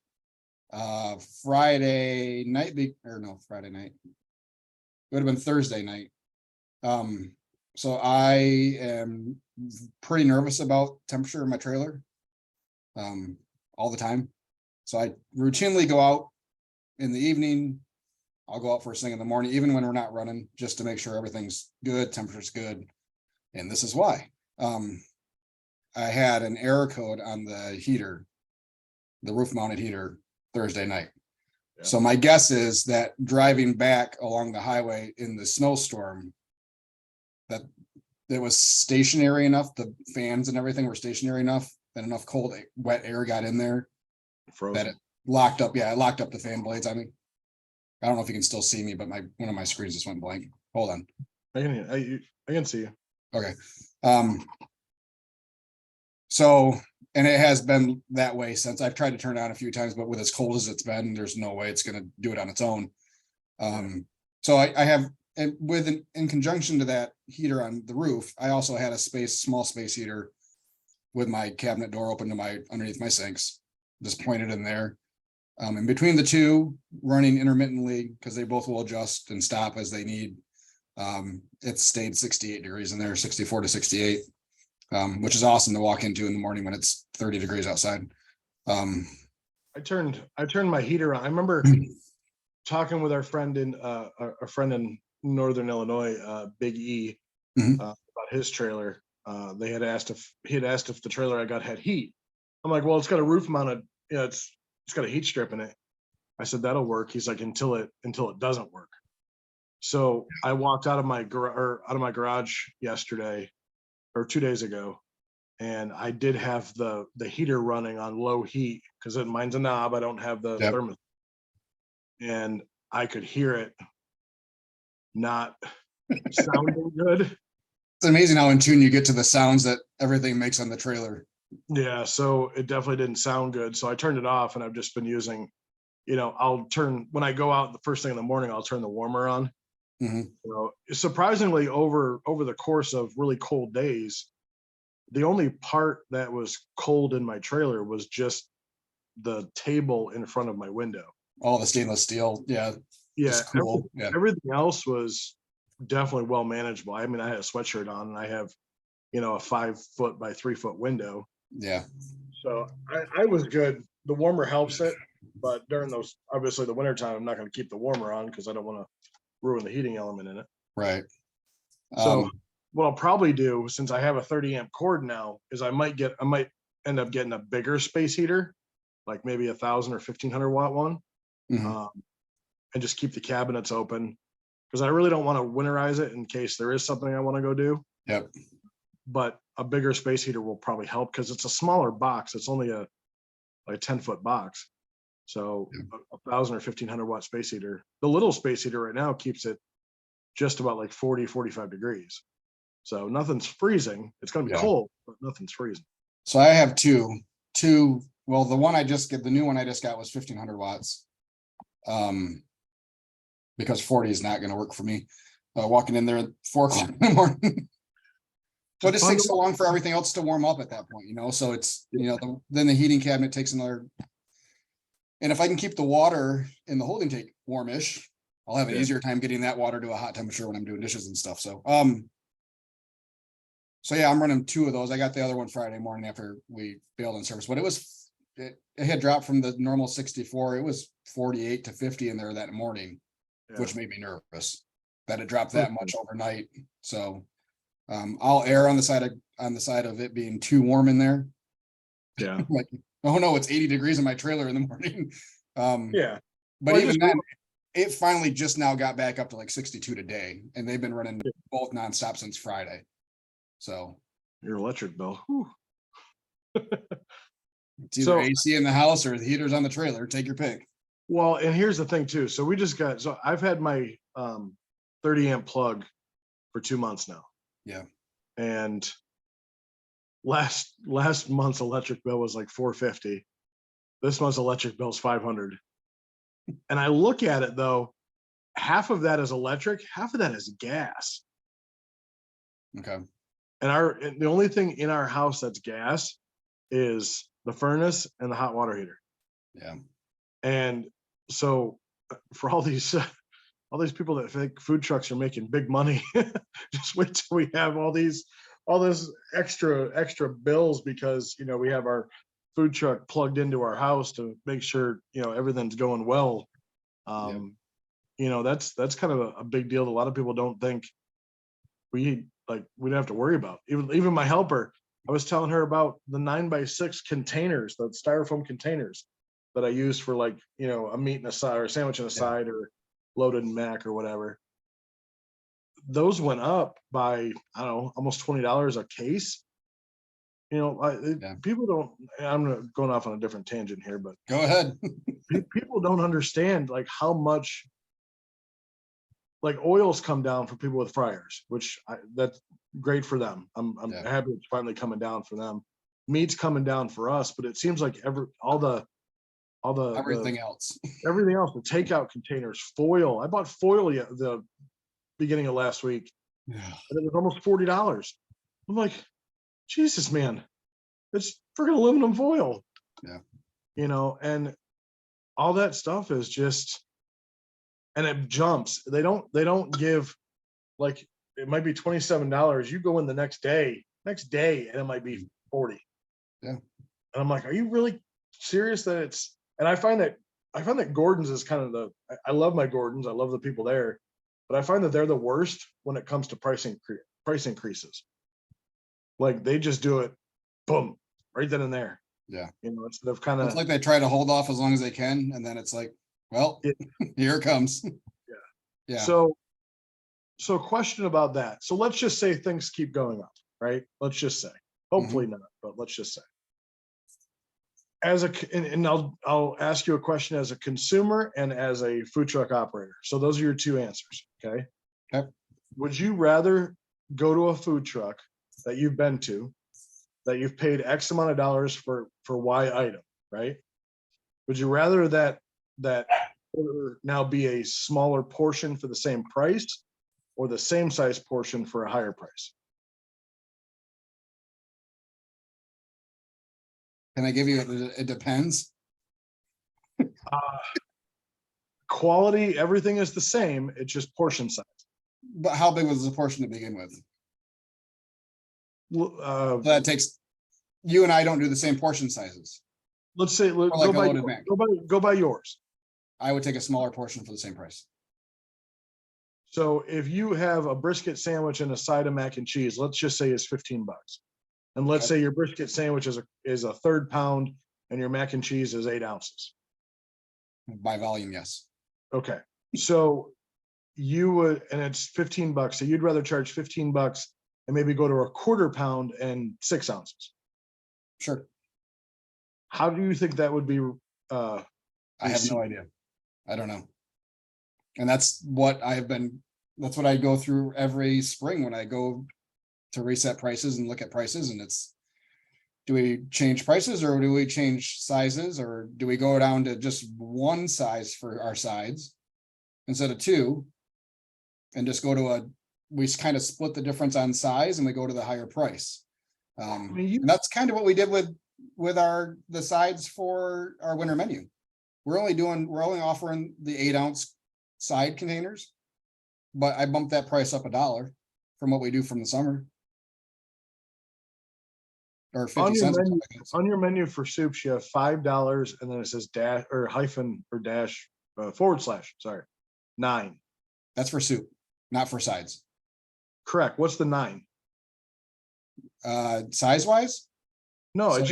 Friday night, Friday night. It would have been Thursday night. So I am pretty nervous about temperature in my trailer all the time. So I routinely go out in the evening. I'll go out first thing in the morning, even when we're not running, just to make sure everything's good, temperature's good. And this is why. I had an error code on the heater, the roof mounted heater, Thursday night. Yeah. So my guess is that driving back along the highway in the snowstorm, that it was stationary enough, the fans and everything were stationary enough, that enough cold, wet air got in there Frozen. that it locked up. Yeah, it locked up the fan blades. I mean, I don't know if you can still see me, but one of my screens just went blank. Hold on. I can see you. Okay. So, and it has been that way since I've tried to turn it on a few times, but with as cold as it's been, there's no way it's going to do it on its own. So I have, and in conjunction to that heater on the roof, I also had a small space heater with my cabinet door open to underneath my sinks, just pointed in there. And between the two, running intermittently because they both will adjust and stop as they need. It stayed 68 degrees in there, 64 to 68, which is awesome to walk into in the morning when it's 30 degrees outside. I turned my heater on. I remember talking with our friend in Northern Illinois, Big E, about his trailer. They had asked if the trailer I got had heat. I'm like, well, it's got a roof mounted, it's got a heat strip in it. I said, that'll work. He's like, until it doesn't work. So I walked out of my garage yesterday or 2 days ago, and I did have the heater running on low heat because mine's a knob. I don't have the thermostat, and I could hear it not sounding good. It's amazing how in tune you get to the sounds that everything makes on the trailer. Yeah, so it definitely didn't sound good. So I turned it off, and I've just been using, when I go out the first thing in the morning, I'll turn the warmer on. Surprisingly, over the course of really cold days, the only part that was cold in my trailer was just the table in front of my window. All the stainless steel. Yeah. Cool. Yeah. Everything else was definitely well manageable. I mean, I had a sweatshirt on, and I have, a 5 foot by 3 foot window. Yeah. So I was good. The warmer helps it, but during obviously the wintertime, I'm not going to keep the warmer on because I don't want to ruin the heating element in it. Right. So what I'll probably do, since I have a 30 amp cord now, is I might end up getting a bigger space heater, like maybe 1,000 or 1,500 watt one, and just keep the cabinets open. because I really don't want to winterize it in case there is something I want to go do. Yep. But a bigger space heater will probably help because it's a smaller box. It's only a 10-foot box. So Yeah. a 1,000 or 1,500 watt space heater. The little space heater right now keeps it just about like 40, 45 degrees. So nothing's freezing. It's going to be Yeah. cold, but nothing's freezing. So I have two. Well, the one I just get, the new one I just got was 1,500 watts. Because 40 is not going to work for me. Walking in there at 4 o'clock in the morning. But it takes so long for everything else to warm up at that point, you know. So it's, you know, then the heating cabinet takes another. And if I can keep the water in the holding tank warmish, I'll have an easier time getting that water to a hot temperature when I'm doing dishes and stuff. So yeah, I'm running 2 of those. I got the other one Friday morning after we bailed in service, but it had dropped from the normal 64. It was 48 to 50 in there that morning, which made me nervous that it dropped that much overnight. So I'll err on the side of it being too warm in there. Yeah. Like, oh no, it's 80 degrees in my trailer in the morning. Yeah. But even then, it finally just now got back up to like 62 today, and they've been running both nonstop since Friday. So your electric bill. It's either AC in the house or the heaters on the trailer. Take your pick. Well, and here's the thing too. So I've had my 30 amp plug for 2 months now. Yeah. And last month's electric bill was like $450. This month's electric bill is $500. And I look at it though, half of that is electric, half of that is gas. Okay. And the only thing in our house that's gas is the furnace and the hot water heater. Yeah. And so for all these people that think food trucks are making big money, just wait till we have all this extra bills because, you know, we have our food truck plugged into our house to make sure, you know, everything's going well. You know, that's kind of a big deal that a lot of people don't think we don't have to worry about. Even my helper, I was telling her about the 9x6 containers, the styrofoam containers that I use for, like, you know, a meat and a side or a sandwich and a side or loaded mac or whatever. Those went up by, I don't know, almost $20 a case. You know, people don't, I'm going off on a different tangent here, but go ahead. People don't understand like how much like oils come down for people with fryers, that's great for them. I'm happy it's finally coming down for them. Meat's coming down for us, but it seems like everything else, the takeout containers, foil. I bought foil the beginning of last week, and it was almost $40. I'm like, Jesus, man, it's freaking aluminum foil. Yeah. You know, and all that stuff is just, and it jumps. They don't give, like, it might be $27. You go in the next day, and it might be 40. Yeah. And I'm like, are you really serious that it's, and I find that Gordon's is kind of I love my Gordon's. I love the people there, but I find that they're the worst when it comes to price increases. Like, they just do it, boom, right then and there. Yeah. You know, instead of kind of, it's like they try to hold off as long as they can, and then it's like, well, here it comes. Yeah. So question about that. So let's just say things keep going up, right? Let's just say, hopefully not, but let's just say. And I'll ask you a question as a consumer and as a food truck operator. So those are your 2 answers. Okay. Okay. Would you rather go to a food truck that you've been to, that you've paid X amount of dollars for Y item, right? Would you rather that order now be a smaller portion for the same price, or the same size portion for a higher price? Can I give you it depends? Quality, everything is the same. It's just portion size. But how big was the portion to begin with? So that takes, you and I don't do the same portion sizes. Let's say go by yours. I would take a smaller portion for the same price. So if you have a brisket sandwich and a side of mac and cheese, let's just say it's $15. And let's say your brisket sandwich is a 1/3 pound and your mac and cheese is 8 ounces. By volume, yes. Okay. So you would, and it's $15, so you'd rather charge $15 and maybe go to a quarter pound and 6 ounces. Sure. How do you think that would be? I have no idea. I don't know. And that's what I go through every spring when I go to reset prices and look at prices, and it's, do we change prices or do we change sizes, or do we go down to just one size for our sides instead of two? And just go to we kind of split the difference on size and we go to the higher price. And that's kind of what we did with the sides for our winter menu. We're only offering the 8-ounce side containers, but I bumped that price up $1 from what we do from the summer. Or 50 cents. On your menu for soups, you have $5, and then it says dash or hyphen or dash forward slash. Sorry, 9. That's for soup, not for sides. Correct. What's the 9? Size wise? No, So it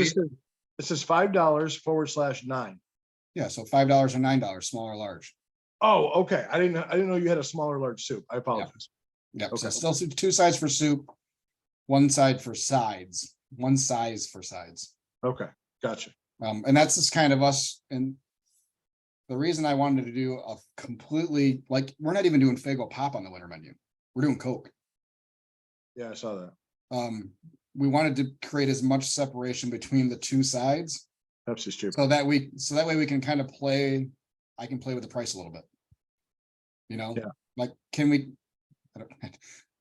says $5 / 9. Yeah, so $5 or $9, small or large. Oh, okay. I didn't know you had a smaller large soup. I apologize. Yep. Okay. So still 2 sides for soup, 1 side for sides, 1 size for sides. Okay, gotcha. And that's just kind of us. And the reason I wanted to do a completely, like, we're not even doing Faygo Pop on the winter menu. We're doing Coke. Yeah, I saw that. We wanted to create as much separation between the 2 sides. Pepsi's cheaper. So that way we can kind of play. I can play with the price a little bit. Yeah. Like, can we,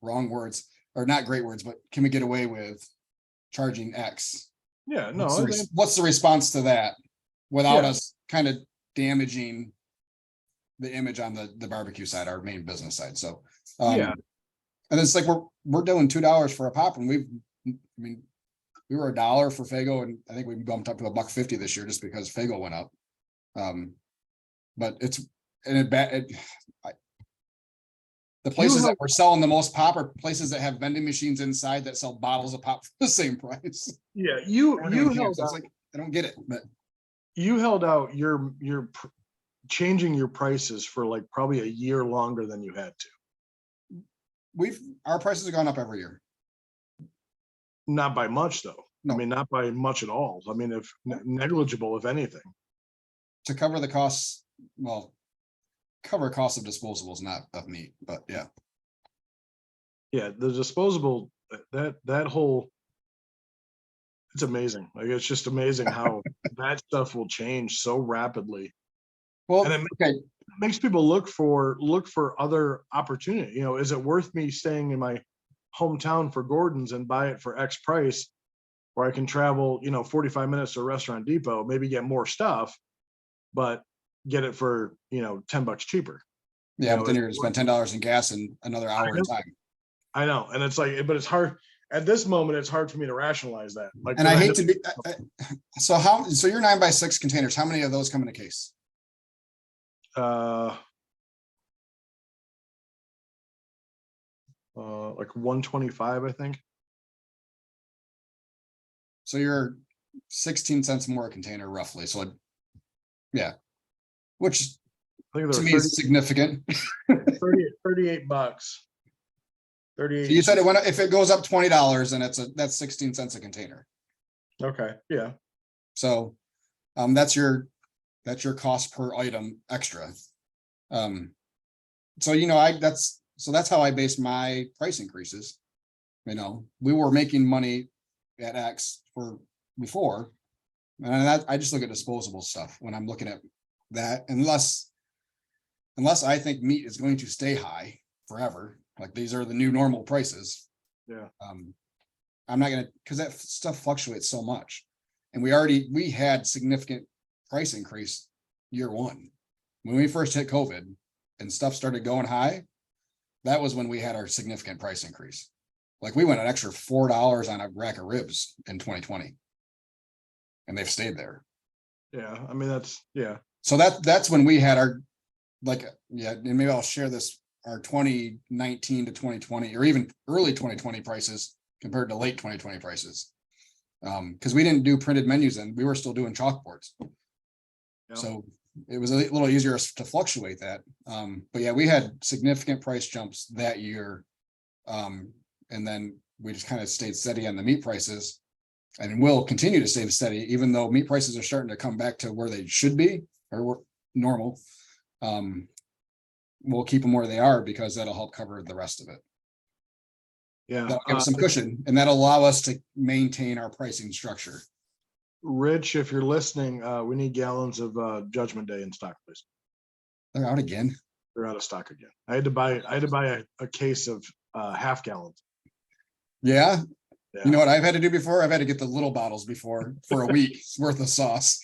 wrong words, or not great words, but can we get away with charging X? Yeah, no. What's the response to that without us kind of damaging the image on the barbecue side, our main business side? So, and it's like we're doing $2 for a pop, and we were $1 for Faygo, and I think we bumped up to $1.50 this year just because Faygo went up. But the places that we're selling the most pop are places that have vending machines inside that sell bottles of pop for the same price. Yeah, you held out. Like, I don't get it, but you held out your changing your prices for like probably a year longer than you had to. Our prices have gone up every year. Not by much though. No. I mean, not by much at all. I mean, if negligible, if anything. To cover the costs, cover costs of disposables, not of meat, but yeah. Yeah, the disposable, that whole, it's amazing. Like, it's just amazing how that stuff will change so rapidly. Well, and it makes people look for other opportunity. Is it worth me staying in my hometown for Gordon's and buy it for X price, where I can travel, 45 minutes to a Restaurant Depot, maybe get more stuff, but get it for, $10 cheaper. Yeah, but then you're gonna spend $10 in gas and another hour in time. I know. And it's like, but it's hard at this moment. It's hard for me to rationalize that. Like, and I hate to be, so your 9x6 containers, how many of those come in a case? Like 125, I think. So you're 16 cents more a container roughly. So yeah, which to me is significant. 38 bucks. 38. So you said if it goes up $20, then that's 16 cents a container. Okay. Yeah. So that's your cost per item extra. So that's how I base my price increases. We were making money at X for before, and I just look at disposable stuff when I'm looking at that, unless I think meat is going to stay high forever, like these are the new normal prices. Yeah. I'm not gonna, because that stuff fluctuates so much, and we had significant price increase year one when we first hit COVID and stuff started going high. That was when we had our significant price increase. Like, we went an extra $4 on a rack of ribs in 2020, and they've stayed there. Yeah, I mean, so that's when we had our, and maybe I'll share this, our 2019 to 2020 or even early 2020 prices compared to late 2020 prices, because we didn't do printed menus and we were still doing chalkboards. Yep. So it was a little easier to fluctuate that. But yeah, we had significant price jumps that year. And then we just kind of stayed steady on the meat prices. And will continue to stay steady, even though meat prices are starting to come back to where they should be or normal. We'll keep them where they are because that'll help cover the rest of it. Yeah. That'll give us some cushion, and that'll allow us to maintain our pricing structure. Rich, if you're listening, we need gallons of Judgment Day in stock, please. They're out again. They're out of stock again. I had to buy a case of half gallons. Yeah. Yeah. You know what I've had to do before? I've had to get the little bottles before for a week's worth of sauce.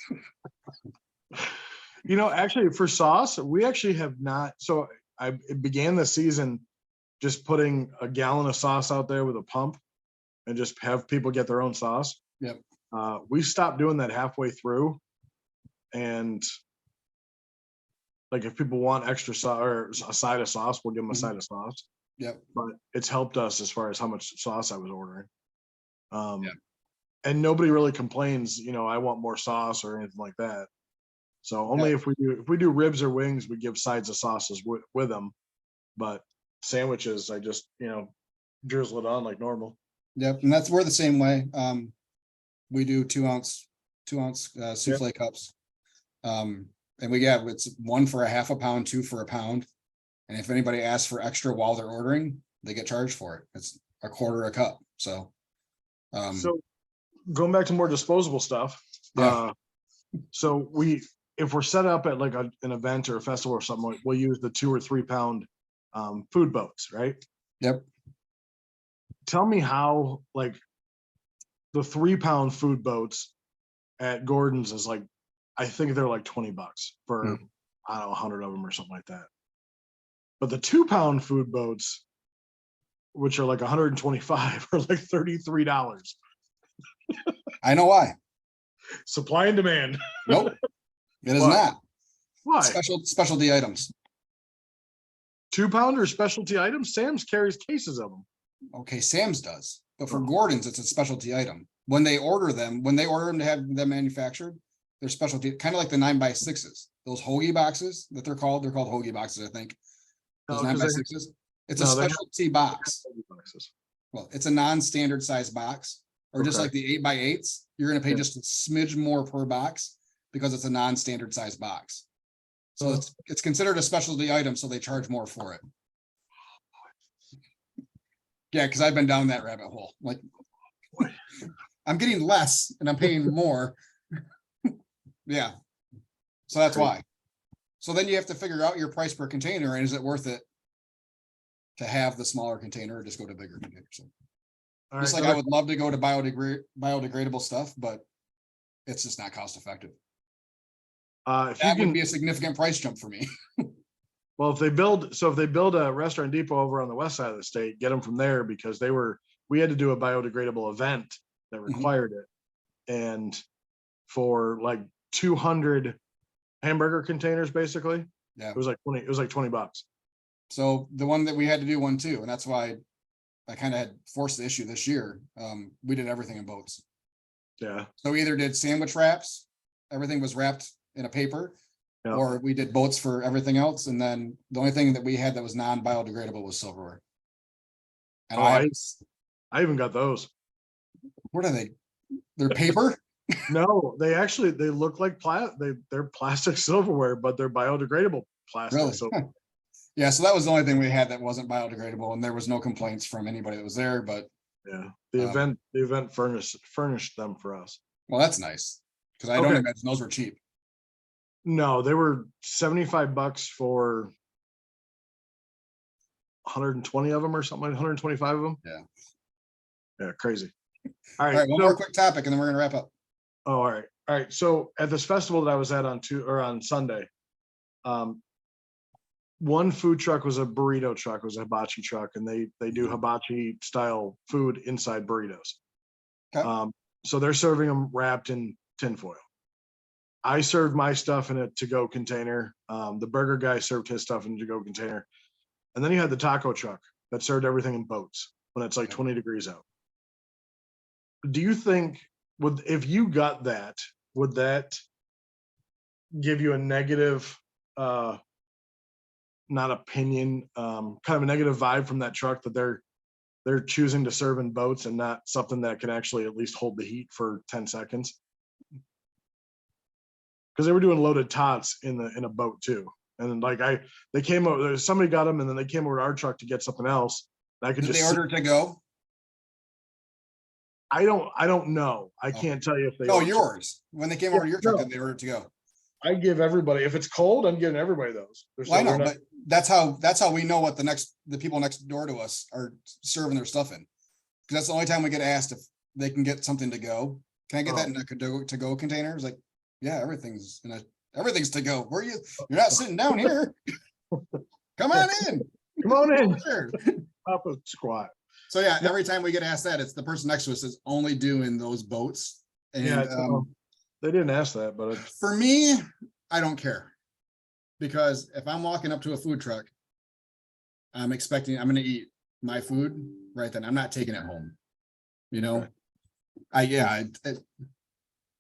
You know, actually for sauce, we actually have not. So I began the season just putting a gallon of sauce out there with a pump and just have people get their own sauce. Yep. We stopped doing that halfway through. And like if people want extra sauce or a side of sauce, we'll give them a side of sauce. Yep. But it's helped us as far as how much sauce I was ordering. Yep. And nobody really complains, you know, I want more sauce or anything like that. So only if we do ribs or wings, we give sides of sauces with them. But sandwiches, I just, you know, drizzle it on like normal. Yep. And we're the same way. We do 2 ounce souffle cups. And it's 1 for a half a pound, 2 for a pound. And if anybody asks for extra while they're ordering, they get charged for it. It's a quarter a cup. So going back to more disposable stuff. Yeah. So if we're set up at like an event or a festival or something, we'll use the 2 or 3 pound food boats, right? Yep. Tell me how, like, the 3 pound food boats at Gordon's is like, I think they're like $20 for I don't know, 100 of them or something like that. But the 2 pound food boats, which are like 125, are like $33. I know why. Supply and demand. Nope. It is Why? not. Why? Specialty items. 2 pounder specialty items? Sam's carries cases of them. Okay, Sam's does. But for Gordon's, it's a specialty item. When they order them to have them manufactured, they're specialty, kind of like the 9x6s. Those hoagie boxes that they're called hoagie boxes, I think. Those 9x6s. It's a specialty box. Well, it's a non-standard size box, or just like the 8x8s. You're going to pay just a smidge more per box because it's a non-standard size box. So it's considered a specialty item, so they charge more for it. Yeah, because I've been down that rabbit hole. Like, I'm getting less and I'm paying more. Yeah. So that's why. So then you have to figure out your price per container, and is it worth it to have the smaller container or just go to bigger containers? So, just like I would love to go to biodegradable stuff, but it's just not cost effective. That would be a significant price jump for me. Well, if they build a restaurant depot over on the west side of the state, get them from there, because we had to do a biodegradable event that required it. And for like 200 hamburger containers, basically, it was like $20. So the one that we had to do one too, and that's why I kind of had forced the issue this year. We did everything in boats. Yeah. So we either did sandwich wraps, everything was wrapped in a paper, or we did boats for everything else. And then the only thing that we had that was non-biodegradable was silverware. And I even got those. What are they? They're paper? No, they look like they're plastic silverware, but they're biodegradable plastic. Really? So yeah, so that was the only thing we had that wasn't biodegradable, and there was no complaints from anybody that was there. But yeah, the event furnished them for us. Well, that's nice, because I don't imagine those were cheap. No, they were $75 for 120 of them or something, like 125 of them. Yeah, crazy. All right, one more quick topic, and then we're gonna wrap up. Oh, all right. So at this festival that I was at on Sunday, one food truck was a burrito truck, was a hibachi truck, and they do hibachi style food inside burritos. Okay. So they're serving them wrapped in tinfoil. I served my stuff in a to-go container. The burger guy served his stuff in a to-go container. And then you had the taco truck that served everything in boats when it's like 20 degrees out. Do you think, if you got that, would that give you a negative, not opinion, kind of a negative vibe from that truck that they're choosing to serve in boats and not something that can actually at least hold the heat for 10 seconds. Because they were doing loaded tots in a boat too. And like they came over, somebody got them and then they came over to our truck to get something else. And I could Did just they order to go? I don't know. I can't tell you if they No, ordered. yours. When they came over to your truck, did they order it to go? I give everybody, if it's cold, I'm giving everybody those. Well, I know, but that's how we know what the people next door to us are serving their stuff in. Because that's the only time we get asked if they can get something to go. Can I get that in a to go container? It's like, yeah, everything's to go. Where you? You're not sitting down here. Come on in. Come on in. Sure. Up a squat. So yeah, every time we get asked that, it's the person next to us is only doing those boats. And Yeah, they didn't ask that, but for me, I don't care. Because if I'm walking up to a food truck, I'm going to eat my food right then. I'm not taking it home. You know, okay.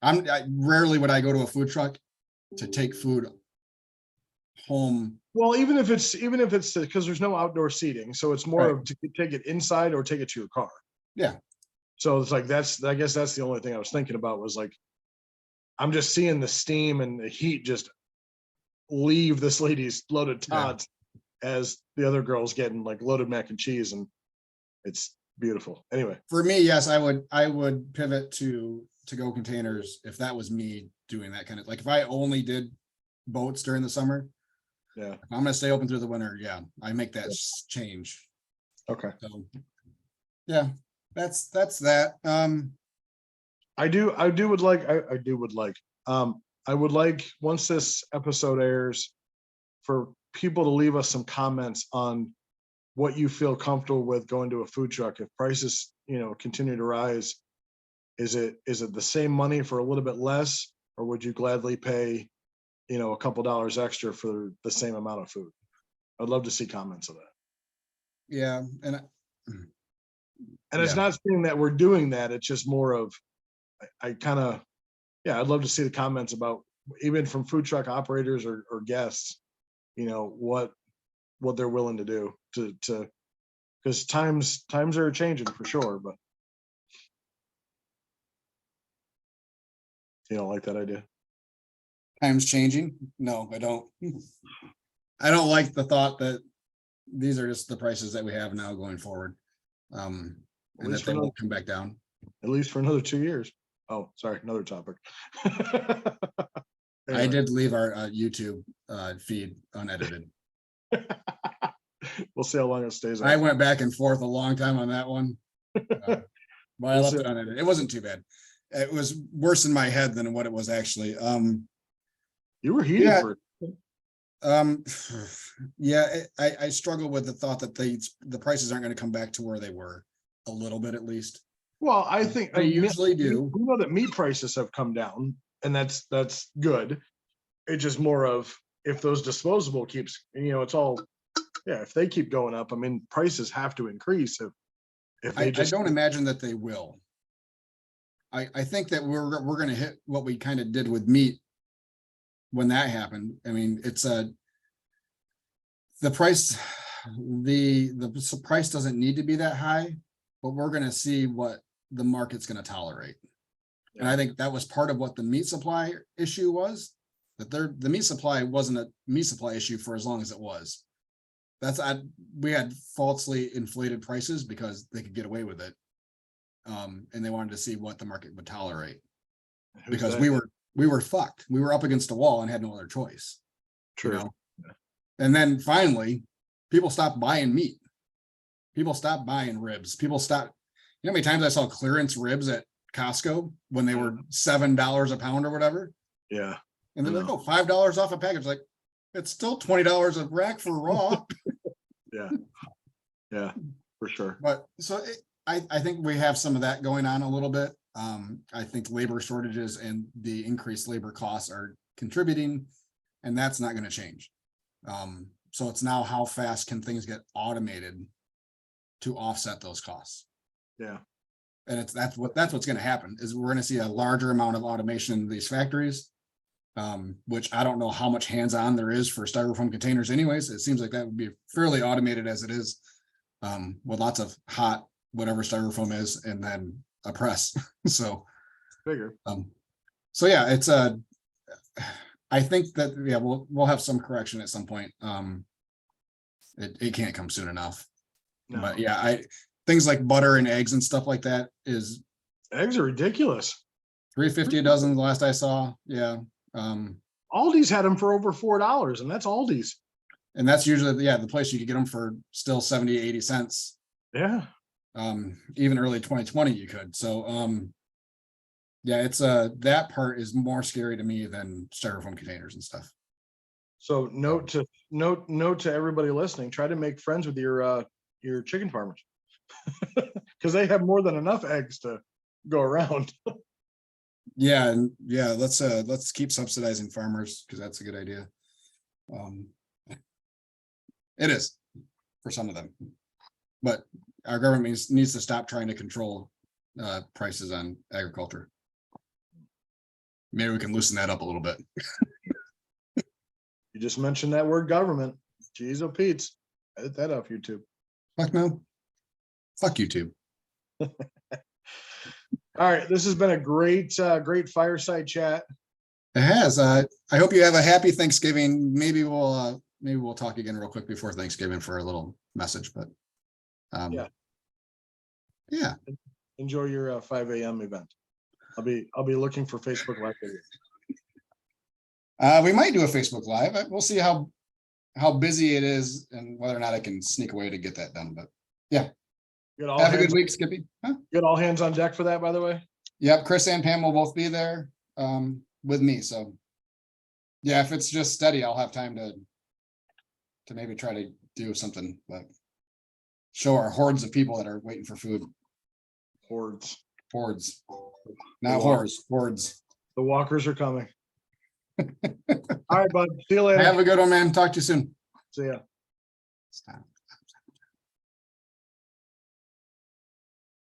I rarely would I go to a food truck to take food home. Well, even if it's because there's no outdoor seating, so it's more of to take it inside or take it to your car. Yeah. So it's like I guess that's the only thing I was thinking about was like, I'm just seeing the steam and the heat just leave this lady's loaded tots as the other girl's getting like loaded mac and cheese, and it's beautiful. Anyway, for me, yes, I would pivot to go containers if that was me doing that kind of, like if I only did boats during the summer. Yeah, if I'm gonna stay open through the winter. Yeah, I make that change. Okay. So yeah, that's that. I would like, once this episode airs, for people to leave us some comments on what you feel comfortable with going to a food truck. If prices, continue to rise, is it the same money for a little bit less, or would you gladly pay, a couple dollars extra for the same amount of food? I'd love to see comments of that. Yeah, and it's not saying that we're doing that. It's just more of, I'd love to see the comments about, even from food truck operators or guests, what they're willing to do to because times are changing for sure. But you don't like that idea? Times changing? No, I don't. I don't like the thought that these are just the prices that we have now going forward. And that they won't come back down. At least for another 2 years. Oh, sorry, another topic. Anyway. I did leave our YouTube feed unedited. We'll see how long it stays. I went back and forth a long time on that one. But I left it unedited. It wasn't too bad. It was worse in my head than what it was actually. You were heated for it. I struggle with the thought that the prices aren't going to come back to where they were, a little bit at least. Well, I think they usually do. We know that meat prices have come down, and that's good. It's just more of, if those disposable keeps, it's all, if they keep going up, I mean, prices have to increase. If they just, I don't imagine that they will. I think that we're going to hit what we kind of did with meat when that happened. I mean, it's the price doesn't need to be that high, but we're going to see what the market's going to tolerate. And I think that was part of what the meat supply issue was, that the meat supply wasn't a meat supply issue for as long as it was. We had falsely inflated prices because they could get away with it. And they wanted to see what the market would tolerate, because we were fucked. We were up against a wall and had no other choice. True. And then finally, people stopped buying meat. People stopped buying ribs. People stopped. You know how many times I saw clearance ribs at Costco when they were $7 a pound or whatever? Yeah. And they're like, oh, $5 off a package. Like, it's still $20 a rack for raw. Yeah, for sure. But so I think we have some of that going on a little bit. I think labor shortages and the increased labor costs are contributing, and that's not going to change. So it's now, how fast can things get automated to offset those costs? Yeah. And that's what's going to happen, is we're going to see a larger amount of automation in these factories. which I don't know how much hands-on there is for styrofoam containers anyways. It seems like that would be fairly automated as it is, with lots of hot, whatever styrofoam is, and then a press. So, Bigger. so yeah, it's I think that, yeah, we'll have some correction at some point. It can't come soon enough. No. But yeah, things like butter and eggs and stuff like that is Eggs are ridiculous. $3.50 a dozen the last I saw. Yeah. Aldi's had them for over $4, and that's Aldi's. And that's usually, yeah, the place you could get them for still 70, 80 cents. Yeah. Even early 2020 you could. So yeah, it's that part is more scary to me than styrofoam containers and stuff. So note to everybody listening, try to make friends with your chicken farmers. Because they have more than enough eggs to go around. Yeah, and yeah, let's keep subsidizing farmers, because that's a good idea. It is for some of them, but our government needs to stop trying to control prices on agriculture. Maybe we can loosen that up a little bit. You just mentioned that word government. Jeez, oh Pete's. Edit that off YouTube. Fuck no. Fuck YouTube. All right, this has been a great fireside chat. It has. I hope you have a happy Thanksgiving. Maybe we'll talk again real quick before Thanksgiving for a little message, but yeah. Enjoy your 5 a.m. event. I'll be looking for Facebook Live videos. We might do a Facebook Live. We'll see how busy it is and whether or not I can sneak away to get that done. But yeah. Have a good week, Skippy. Huh? Get all hands on deck for that, by the way. Yep, Chris and Pam will both be there with me. So yeah, if it's just steady, I'll have time to maybe try to do something, but show our hordes of people that are waiting for food. Hordes. Not whores, hordes. The walkers are coming. All right, bud. See you later. Have a good one, man. Talk to you soon. See ya. Stop.